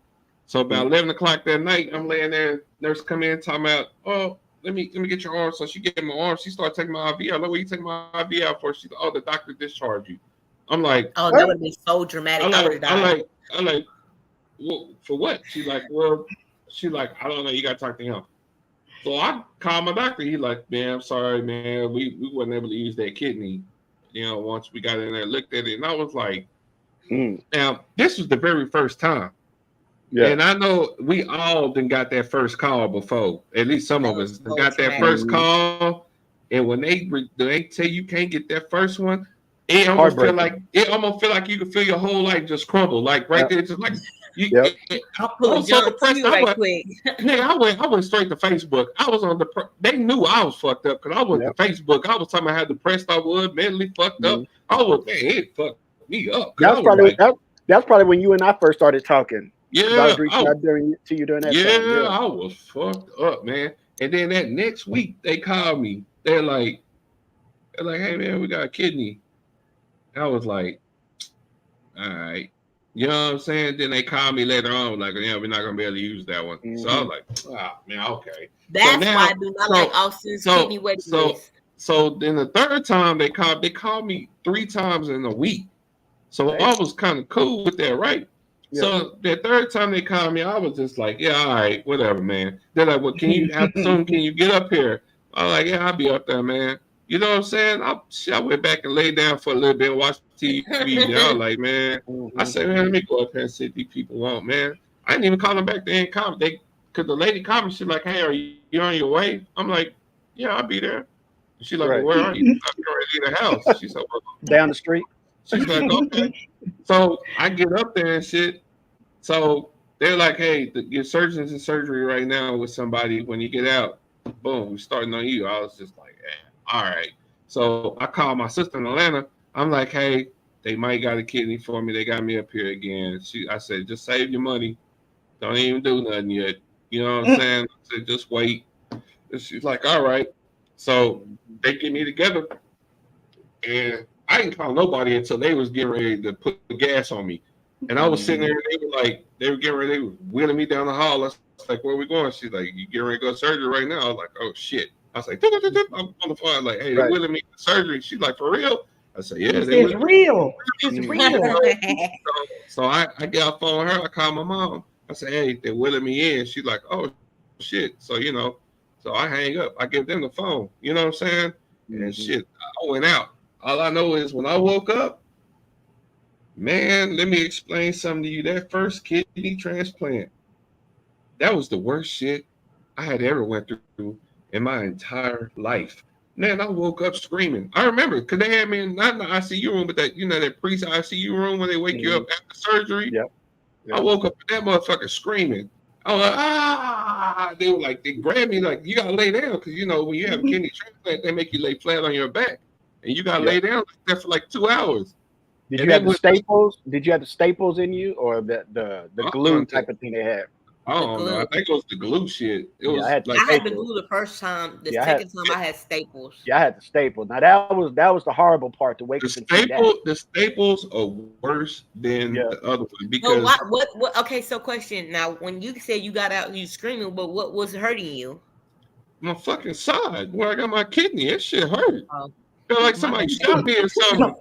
So about mm. 11 o'clock that night, I'm laying there. Nurse come in talking about, oh, let me get your arm. So she gave me my arm. She started taking my IV out. Like, what you taking my IV out for? She's like, oh, the doctor discharged you. I'm like, oh, that would have been so dramatic. I would have I'm died. like, I'm like, well, for what? She's like, I don't know. You gotta talk to him. So I called my doctor. He like, man, I'm sorry, man. We wasn't able to use that kidney. Once we got in there, looked at it, and I was like, Mm. now this was the very first time. Yeah. And I know we all done got that first call before. At least some That of was us done so got that traumatic. first Mm. call. And when they tell you can't get that first one, Heartbreaking. it almost feel like you can feel your whole life just crumble. Like right Yep. there, just like you. Yep. I'll I pull a was so John to depressed. you right quick. Nigga, I went straight to Facebook. I was on they knew I was fucked up because I went to Yep. Facebook. I was talking about how depressed I was, mentally fucked up. Mm. I was, man, it fucked me up because I That's was probably like, that's probably when you and I first started talking. Because I yeah, was reaching out to you during that time. yeah, Yeah. I was fucked up, man. And then that next week they called me. They're like, hey man, we got a kidney. I was like, all right. You know what I'm saying? Then they called me later on, like, yeah, we're not gonna be able to use that one. So I Mm-hmm. was like, ah, man, okay. So That's why now, I do not like so Austin's so kidney waiting so list. so then the third time they called me 3 times in a week. So I Damn. was kind of cool with that, right? Yeah. So the third time they called me, I was just like, yeah, all right, whatever, man. They're like, well, how soon can you get up here? I was like, yeah, I'll be up there, man. You know what I'm saying? I went back and laid down for a little bit, watched TV. And I was like, man, I Mm-hmm. said, man, let me go up here and see what these people want, man. I didn't even call them back. They didn't call me. Because the lady called me. She's like, hey, are you on your way? I'm like, yeah, I'll be there. She's like, well, Right. where are you? I'm already in the house. She said, well, Down the street. she's like, okay. So I get up there and shit. So they're like, hey, your surgeon's in surgery right now with somebody. When you get out, boom, we're starting on you. I was just like, all right. So I called my sister in Atlanta. I'm like, hey, they might got a kidney for me. They got me up here again. I said, just save your money. Don't even do nothing yet. You know what I'm saying? I said, just wait. And she's like, all right. So they get me together, and I didn't call nobody until they was getting ready to put gas on me. And I was sitting there, and they were getting ready, they were wheeling me down the hall. I was like, where are we going? She's like, you getting ready to go to surgery right now? I was like, oh shit. I was like, I'm on the phone, like, hey, they're wheeling me to surgery. She's like, for real? I said, yeah, it's real. It's real. So I get off the phone with her. I call my mom. I say, hey, they're wheeling me in. She's like, oh shit. So so I hang up. I give them the phone. You know what I'm saying? And shit, I went out. All I know is when I woke up, man, let me explain something to you. That first kidney transplant, that was the worst shit I had ever went through in my entire life. Man, I woke up screaming. I remember because they had me not in the ICU room, but that pre-ICU room when they wake you up after surgery. Yep. I woke up in that motherfucker screaming. I was like, ah! They were like, they grabbed me like, you gotta lay down because when you have a kidney transplant, they make you lay flat on your back, and you gotta lay down like that for like 2 hours. Did you have the staples? Did you have the staples in you, or the glue type of thing they had? I don't know. I think it was the glue shit. It was I had the glue the first time. The second time I had staples. Yeah, I had the staples. Now that was the horrible part to wake up and see that. The staples are worse than the other one because what? Okay, so question now: when you said you got out, you screaming, but what was hurting you? My fucking side where I got my kidney. That shit hurt. Oh. Feel like somebody shot me or something.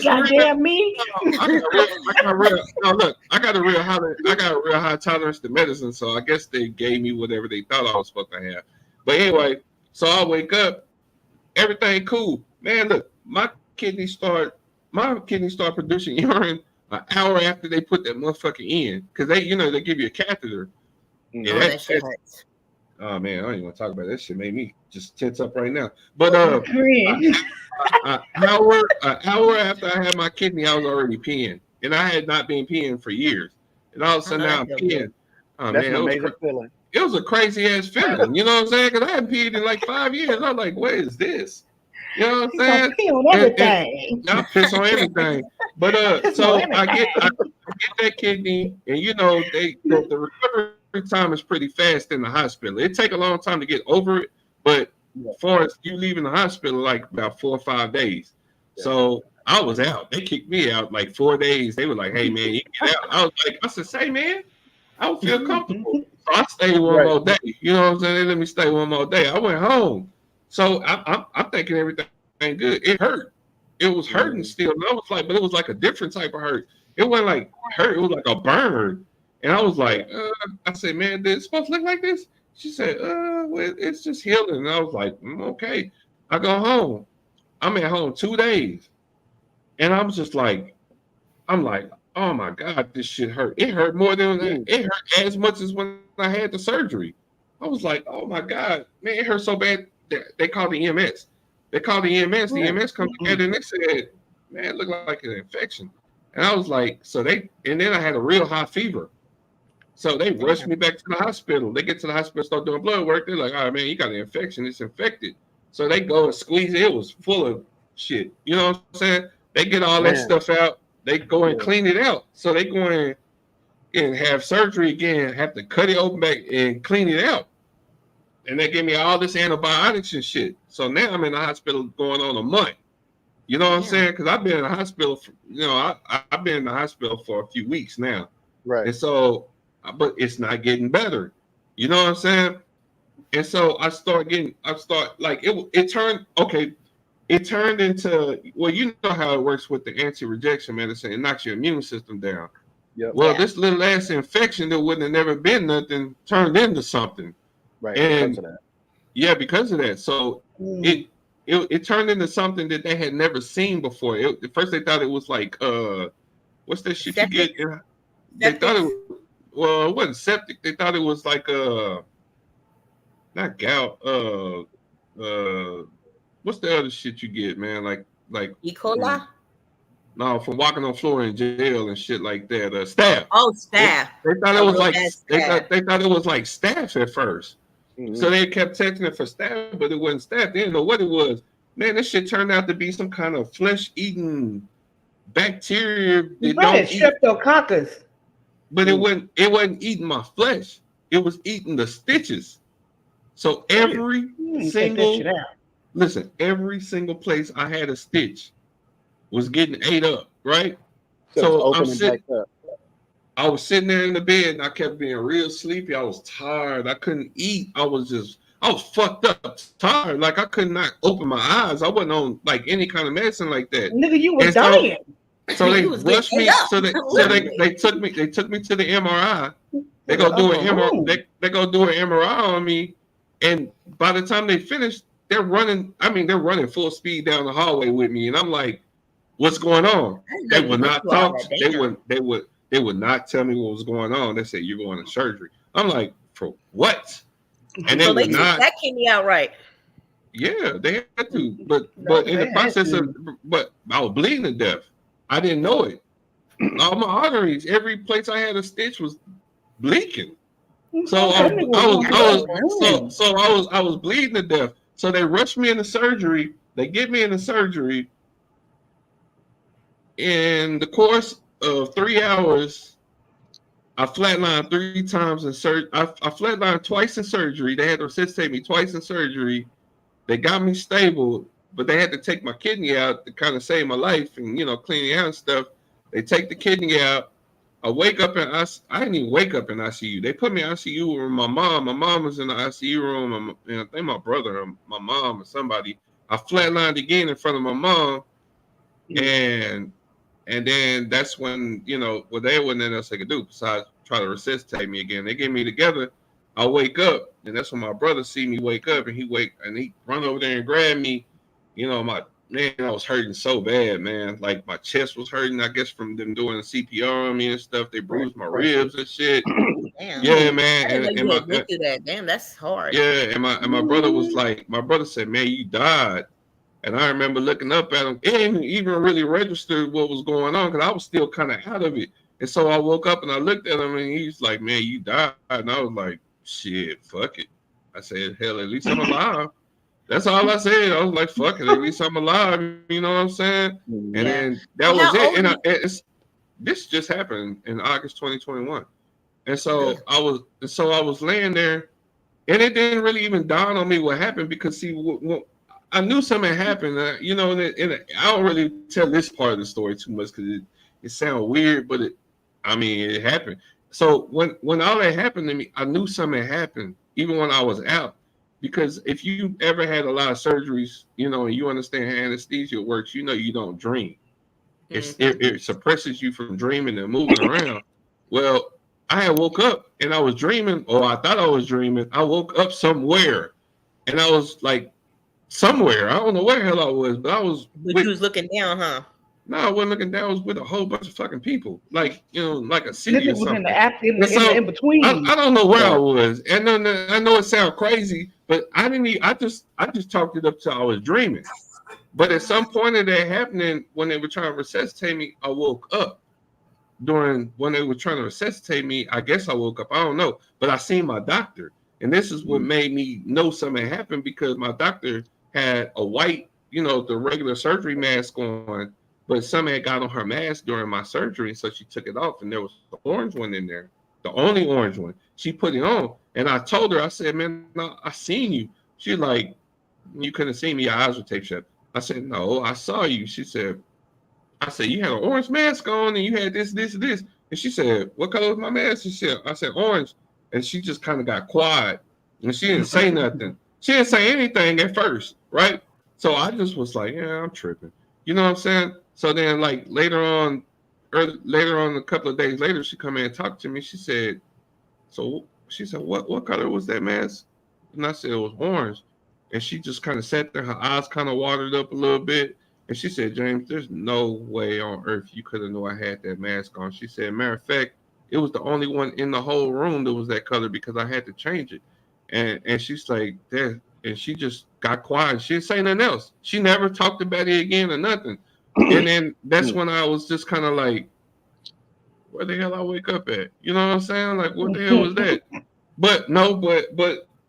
Goddamn me! I got a real high tolerance to medicine, so I guess they gave me whatever they thought I was supposed to have. But anyway, so I wake up, everything cool, man. Look, my kidney start producing urine an hour after they put that motherfucker in, because they give you a catheter. Yeah, that shit hurts. Oh man, I don't even want to talk about it. That shit made me just tense up right now. But an hour after I had my kidney, I was already peeing, and I had not been peeing for years. And all of a sudden now I'm peeing. Oh, That's man, an amazing feeling. It was a crazy ass feeling. You know what I'm saying? Because I hadn't peed in like 5 years. I was like, what is this? You know what I'm saying? Pee on everything. I piss on everything. But so I get that kidney, and the recovery time is pretty fast in the hospital. It take a long time to get over it, but as far as you leaving the hospital, like about 4 or 5 days. So I was out. They kicked me out like 4 days. They were like, "Hey man, you can get out." I said, "Say man, I don't feel comfortable." So I stayed one more day. You know what I'm saying? They let me stay one more day. I went home. So I'm thinking everything good. It hurt. It was hurting still. And I was like, but it was like a different type of hurt. It wasn't like hurt. It was like a burn. And I was like, I said, man, did it supposed to look like this? She said, well, it's just healing. And I was like, okay. I go home. I'm at home 2 days. And I'm just like, oh my God, this shit hurt. It hurt more than it hurt as much as when I had the surgery. I was like, oh my God, man, it hurt so bad that they called the EMS. They called the EMS. The EMS come together and they said, man, it looked like an infection. And I was like, and then I had a real high fever. So they rushed me back to the hospital. They get to the hospital, start doing blood work. They're like, all right, man, you got an infection. It's infected. So they go and squeeze it. It was full of shit. You know what I'm saying? They get all that stuff out. They go and clean it out. So they go in and have surgery again, have to cut it open back and clean it out. And they give me all this antibiotics and shit. So now I'm in the hospital going on a month. You know what I'm saying? Because I've been in the hospital for, I've been in the hospital for a few weeks now. Right. And so, but it's not getting better. You know what I'm saying? And so it turned into, well, you know how it works with the anti-rejection medicine. It knocks your immune system down. Yep. Well, this little ass infection that wouldn't have never been nothing turned into something. Right. And because of that. Yeah, because of that. So it turned into something that they had never seen before. At first they thought it was like what's that shit Septic? you get? They thought it wasn't septic. They thought it was like not gout. What's the other shit you get, man? Like E. coli? No, from walking on floor in jail and shit like that. Staph. Oh, staph. They thought it was like they thought it was like staph at first. So they kept texting it for staph, but it wasn't staph. They didn't know what it was. Man, this shit turned out to be some kind of flesh-eating bacteria that Right, don't eat. streptococcus. But it wasn't eating my flesh. It was eating the stitches. So every single place I had a stitch was getting ate up, right? So I was sitting there in the bed and I kept being real sleepy. I was tired. I couldn't eat. I was fucked up, tired. Like I could not open my eyes. I wasn't on like any kind of medicine like that. Nigga, you was dying. So they rushed me. So they took me to the MRI. They go do an MRI. They go do an MRI on me, and by the time they finish, they're running. I mean, they're running full speed down the hallway with me, and I'm like, "What's going on?" They would not talk. They would not tell me what was going on. They said, "You're going to surgery." I'm like, "For what?" And they would not. That kidney out right. Yeah, they had to, but in the process of, but I was bleeding to death. I didn't know it. All my arteries, every place I had a stitch was leaking. So I was bleeding to death. So they rushed me into surgery. They get me into surgery. In the course of 3 hours, I flatlined 3 times in surgery. I flatlined twice in surgery. They had to resuscitate me twice in surgery. They got me stable, but they had to take my kidney out to kind of save my life and, clean it out and stuff. They take the kidney out. I wake up in I didn't even wake up in ICU. They put me in ICU with my mom. My mom was in the ICU room. And I think my brother or my mom or somebody. I flatlined again in front of my mom. And then that's when, they wasn't nothing else they could do besides try to resuscitate me again. They get me together. I wake up, and that's when my brother see me wake up, and he run over there and grab me. I was hurting so bad, man. Like my chest was hurting, I guess, from them doing the CPR on me and stuff. They bruised my ribs and shit. Damn. Yeah, man. Damn, that's hard. Yeah, and my brother was like, my brother said, "Man, you died." And I remember looking up at him, it didn't even really register what was going on because I was still kind of out of it. And so I woke up and I looked at him, and he's like, "Man, you died." And I was like, "Shit, fuck it." I said, "Hell, at least I'm alive." That's all I said. I was like, "Fuck it, at least I'm alive." You know what I'm saying? And then that was it. And this just happened in August 2021. And so I was laying there, and it didn't really even dawn on me what happened because I knew something happened. And I don't really tell this part of the story too much because it sounds weird, but it happened. So when all that happened to me, I knew something happened even when I was out. Because if you ever had a lot of surgeries, and you understand how anesthesia works, you don't dream. It suppresses you from dreaming and moving around. Well, I had woke up and I was dreaming, or I thought I was dreaming. I woke up somewhere, and I was like somewhere. I don't know where the hell I was, but I was. But you was looking down, huh? No, I wasn't looking down. I was with a whole bunch of fucking people, like like a city or something. In between. I don't know where I was, and then I know it sounds crazy, but I didn't. I just talked it up till I was dreaming. But at some point of that happening, when they were trying to resuscitate me, I woke up. When they were trying to resuscitate me, I guess I woke up. I don't know, but I seen my doctor, and this is what made me know something happened because my doctor had a white, the regular surgery mask on. But somebody had got on her mask during my surgery, so she took it off, and there was the orange one in there, the only orange one. She put it on, and I told her, I said, "Man, no, I seen you." She's like, "You couldn't see me, your eyes were taped shut." I said, "No, I saw you." She said, "I said, you had an orange mask on, and you had this. And she said, "What color was my mask?" I said, "Orange." And she just kind of got quiet, and she didn't say nothing. She didn't say anything at first, right? So I just was like, "Yeah, I'm tripping." You know what I'm saying? So then, like later on, a couple of days later, she come in and talked to me. She said, "What color was that mask?" And I said, "It was orange." And she just kind of sat there. Her eyes kind of watered up a little bit. And she said, "James, there's no way on earth you could have known I had that mask on." She said, "Matter of fact, it was the only one in the whole room that was that color because I had to change it." And she's like, "There." And she just got quiet. She didn't say nothing else. She never talked about it again or nothing. And then that's when I was just kind of like, where the hell I wake up at? You know what I'm saying? Like, what the hell was that? But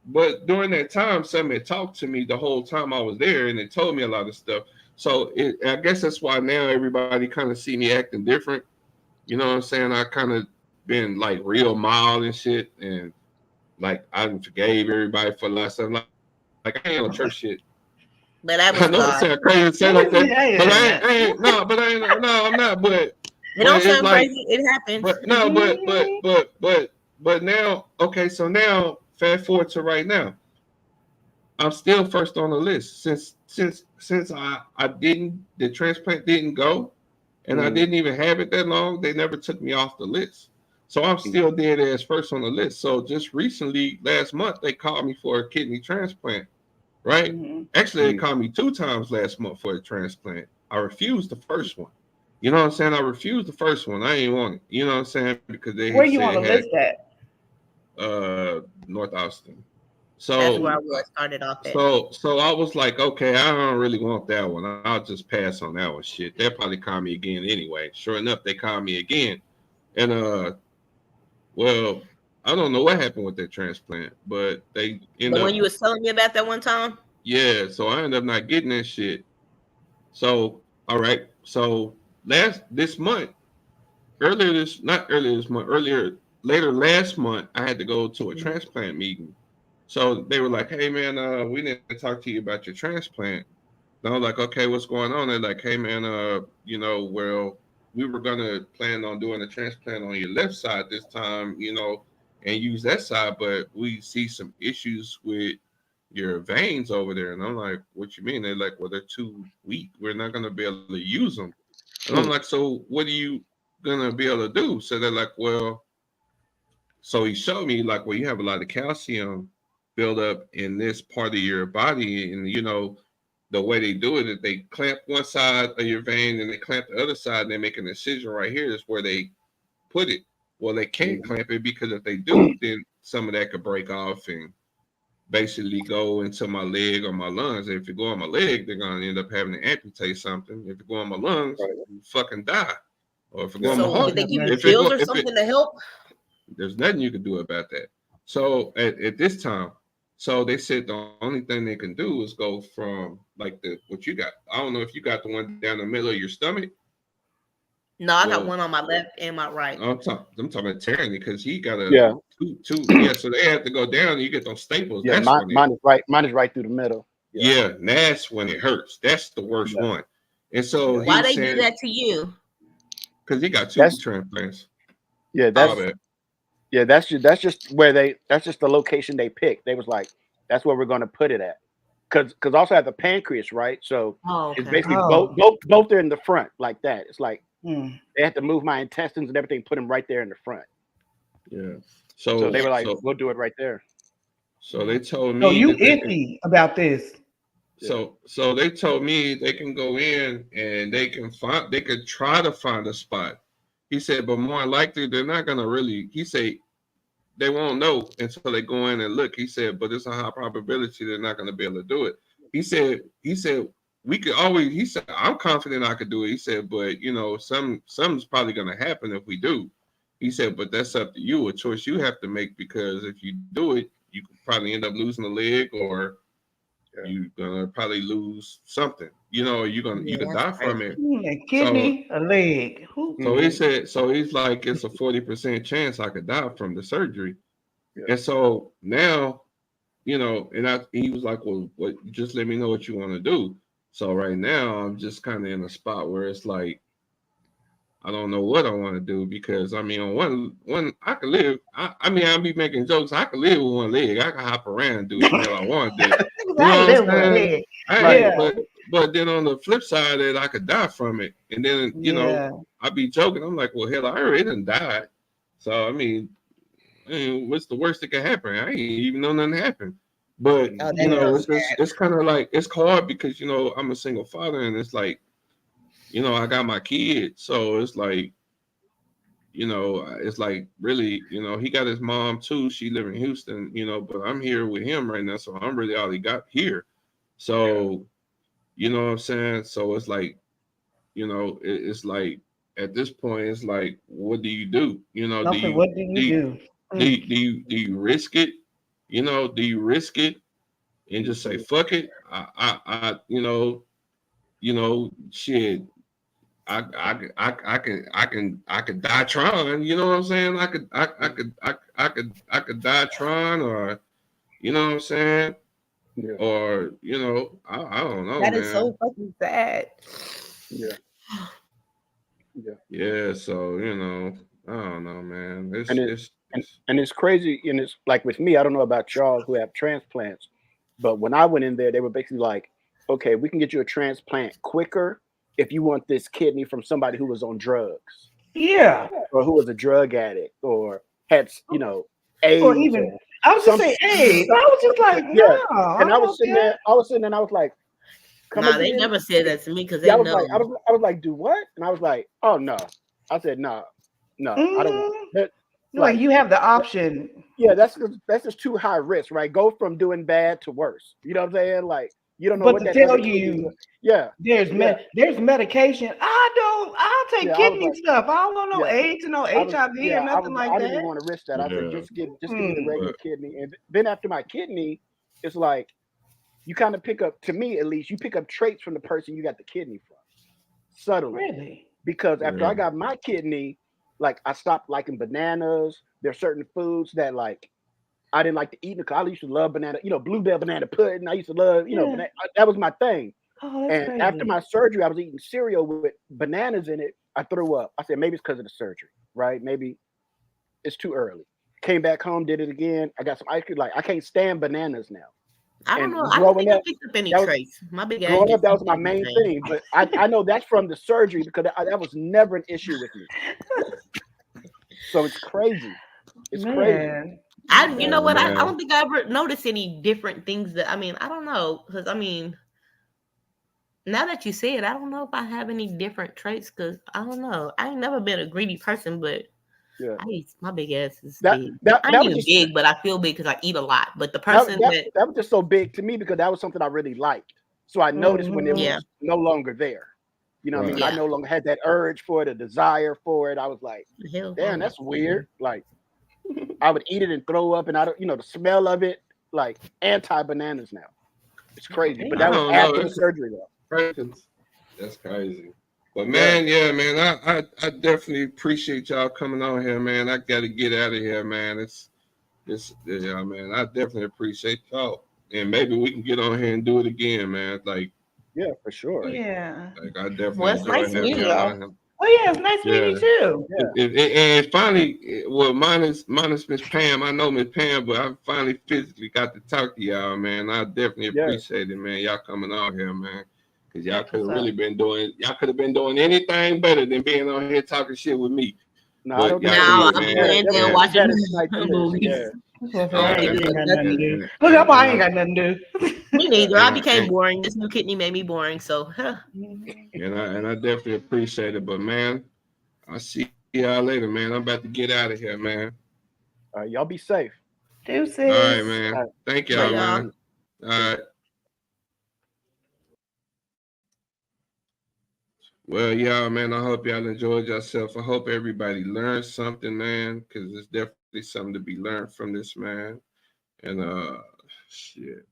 but during that time, somebody talked to me the whole time I was there, and it told me a lot of stuff. So I guess that's why now everybody kind of see me acting different. You know what I'm saying? I kind of been like real mild and shit, and like I forgave everybody for a lot of stuff. Like I ain't on church shit. But I that know was it sounds God. crazy to say like that, but I'm not. It But don't it's sound like, crazy. It happened. but no, but now, okay. So now, fast forward to right now. I'm still first on the list since I didn't the transplant didn't go, and I didn't even have it that long. They never took me off the list, so I'm still dead as first on the list. So just recently, last month, they called me for a kidney transplant. Right? Actually, they called me 2 times last month for a transplant. I refused the first one. You know what I'm saying? I refused the first one. I ain't want it. You know what I'm saying? Because they had Where you said on it the had list at? North Austin. That's where So I was started off at. so I was like, okay, I don't really want that one. I'll just pass on that one. Shit, they'll probably call me again anyway. Sure enough, they called me again. And well, I don't know what happened with that transplant, but they end The up one you was telling me about that one time. yeah, so I ended up not getting that shit. So all right. So last this month, earlier this not earlier this month, earlier later last month, I had to go to a transplant meeting. So they were like, "Hey man, we need to talk to you about your transplant." And I was like, "Okay, what's going on?" They're like, "Hey man, well, we were gonna plan on doing a transplant on your left side this time, and use that side, but we see some issues with your veins over there." And I'm like, "What you mean?" They're like, "Well, they're too weak. We're not gonna be able to use them." And I'm like, "So what are you gonna be able to do?" So they're like, "Well," so he showed me like, "Well, you have a lot of calcium build up in this part of your body, and the way they do it is they clamp one side of your vein and they clamp the other side, and they make an incision right here. Is where they put it. Well, they can't clamp it because if they do, then some of that could break off and basically go into my leg or my lungs. If you go on my leg, they're gonna end up having to amputate something. If you go on my lungs, you fucking die. Or if you go on my So heart, did they give you if it pills go, or if it, something to help? there's nothing you can do about that. So at this time, so they said the only thing they can do is go from like what you got. I don't know if you got the one down the middle of your stomach. No, I got Well, one on my left and my right. I'm talking about Terry because he got a Yeah, two. Yeah, so they have to go down and you get those staples. yeah. That's Mine, when it mine is right. Mine is right through the middle. Yeah, Yeah, and that's when it hurts. That's the worst yeah, one. And so yeah. he Why was they do saying that to you? because he got two That's transplants. yeah. My Oh, That's bad. yeah. That's just where they. That's just the location they picked. They was like, that's where we're going to put it at. Because also have the pancreas, right? So oh, it's okay. basically Oh. both are in the front like that. It's like Hmm. they had to move my intestines and everything, put them right there in the front. Yeah. So they So Yeah. were like, so we'll do it right there. so they told So me you that they can. iffy about this? Yeah. So they told me they can go in and they could try to find a spot. He said, but more likely they're not gonna really. He said they won't know until they go in and look. He said, but it's a high probability they're not gonna be able to do it. He said we could always. He said I'm confident I could do it. He said, but something's probably gonna happen if we do. He said, but that's up to you, a choice you have to make because if you do it, you could probably end up losing a leg or Yeah. you're gonna probably lose something. You Yeah, could that's die from crazy. it. A So kidney, a leg. Who? so he said so he's like it's a 40% chance I could die from the surgery. Yeah. And so now, he was like, well, what just let me know what you want to do. So right now I'm just kind of in a spot where it's like I don't know what I want to do because I mean on one I could live. I mean I'll be making jokes. I could live with one leg. I can hop around and do what the hell I want to do. You I know ain't what live I'm with a saying? leg. Hey, Right. Yeah, but then on the flip side of it, I could die from it. And then, yeah. I'd be joking. I'm like, well, hell, I already done died. So what's the worst that could happen? I ain't even know nothing happened. But, Oh, Mhm. that's so it's kind of like it's hard because, I'm a single father and it's like, I got my kid. So it's like really, he got his mom too. She live in Houston, but I'm here with him right now. So I'm really all he got here. Yeah. So, you know what I'm saying? So it's like, it's like at this point, it's like, what do you do? Do Something. you What do do you you, do? do you, do you, do you risk it? you know, do you risk it and just say fuck it? I shit. I could die trying. You know what I'm saying? I could die trying, or you know what I'm saying? Yeah. Or you know, I don't know. That man. is so fucking sad. Yeah. Yeah. Yeah. So you know, I don't know, man. And it's crazy, and it's like with me, I don't know about y'all who have transplants, but when I went in there, they were basically like, okay, we can get you a transplant quicker if you want this kidney from somebody who was on drugs. Yeah. Or who was a drug addict or had, you know, AIDS. Or even, I was just saying AIDS. I was just like, no. Yeah. And I was sitting there, and I was like, Nah, they never said that to me because I they was know. like, I was like, do what? And I was like, oh no. I said, no, I don't want that. Like you have the option. Yeah, that's just too high risk, right? Go from doing bad to worse. You know what I'm saying? Like you don't know but what to that tell does. you, yeah, there's medication. I'll take kidney stuff. I don't want no AIDS and no HIV or nothing like that. I didn't even want to risk that. I said, just give me the regular kidney. And then after my kidney, it's like you kind of pick up, to me at least, you pick up traits from the person you got the kidney from. Subtly. Really? Because after I got my kidney, like I stopped liking bananas. There's certain foods that like I didn't like to eat because I used to love banana, you know, bluebell banana pudding. I used to love, you know, banana, that was my thing. Oh, that's and crazy. after my surgery, I was eating cereal with bananas in it. I threw up. I said, maybe it's because of the surgery, right? Maybe it's too early. Came back home, did it again. I got some ice cream. Like I can't stand bananas now. I don't know. I don't think I picked up any traits. My big ass. Growing up, that was my main thing. But I know that's from the surgery because that was never an issue with me. So it's crazy. It's crazy. You know what? I don't think I ever noticed any different things that, I mean, I don't know. Because, I mean, now that you say it, I don't know if I have any different traits because I don't know. I ain't never been a greedy person, but my big ass is big. I ain't even big, but I feel big because I eat a lot. But the person that was just so big to me because that was something I really liked. So I noticed when it was no longer there. You know what I mean? I no longer had that urge for it, a desire for it. I was like, damn, that's weird. Like, I would eat it and throw up, and I don't, you know, the smell of it, like anti-bananas now. It's crazy. But that was after the surgery, though. That's crazy. But man, man, I definitely appreciate y'all coming on here, man. I got to get out of here, man. Man. I definitely appreciate y'all, and maybe we can get on here and do it again, man. Like, yeah, for sure. Like I definitely. Well, it's nice meeting you. Oh yeah, it's nice meeting you too. And finally, well, minus Miss Pam. I know Miss Pam, but I finally physically got to talk to y'all, man. I definitely appreciate it, man. Y'all coming on here, man. Because y'all could have really been doing, anything better than being on here talking shit with me. No, but I'm playing there watching movies. Look, I ain't got nothing to do. Me neither. I became boring. This new kidney made me boring. So, and I definitely appreciate it. But man, I'll see y'all later, man. I'm about to get out of here, man. All right, y'all be safe. Deuces. All right, man. All right. Thank y'all, man. All right. Well, y'all, man, I hope y'all enjoyed yourself. I hope everybody learned something, man, because there's definitely something to be learned from this, man. And shit.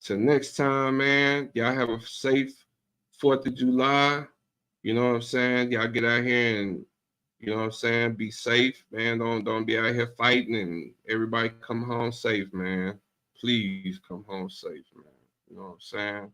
Till next time, man, y'all have a safe 4th of July. You know what I'm saying? Y'all get out here and, you know what I'm saying, be safe, man. Don't be out here fighting, and everybody come home safe, man. Please come home safe, man. You know what I'm saying?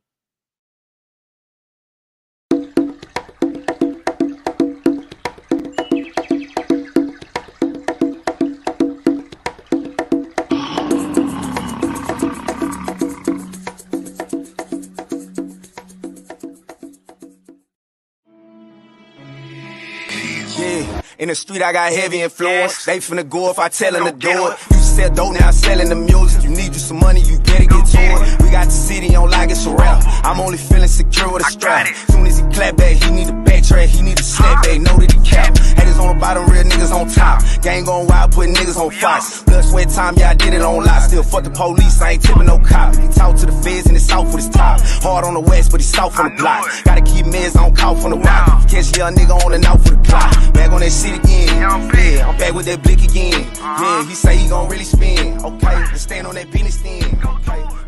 In the street, I got heavy influence. They finna go if I tell them to do it. You sell dope, now selling the music. You need you some money, you better get to it. We got the city on like it's a rap. I'm only feeling secure with a strap. Soon as he clap back, he need to backtrack. He need to snap back, know that he cap. Haters on the bottom, real niggas on top. Gang going wild, putting niggas on Fox. Blood, sweat, time, yeah, I did it on lock. Still fuck the police, I ain't tipping no cop. He talk to the feds and it's out for this top. Hard on the west, but he soft on the block. Gotta keep meds on call from the rock. Catch a young nigga on and out for the clock. Back on that shit again. Yeah, I'm back with that blick again. Yeah, he say he gon' really spin. Okay, let's stand on that business then. Okay.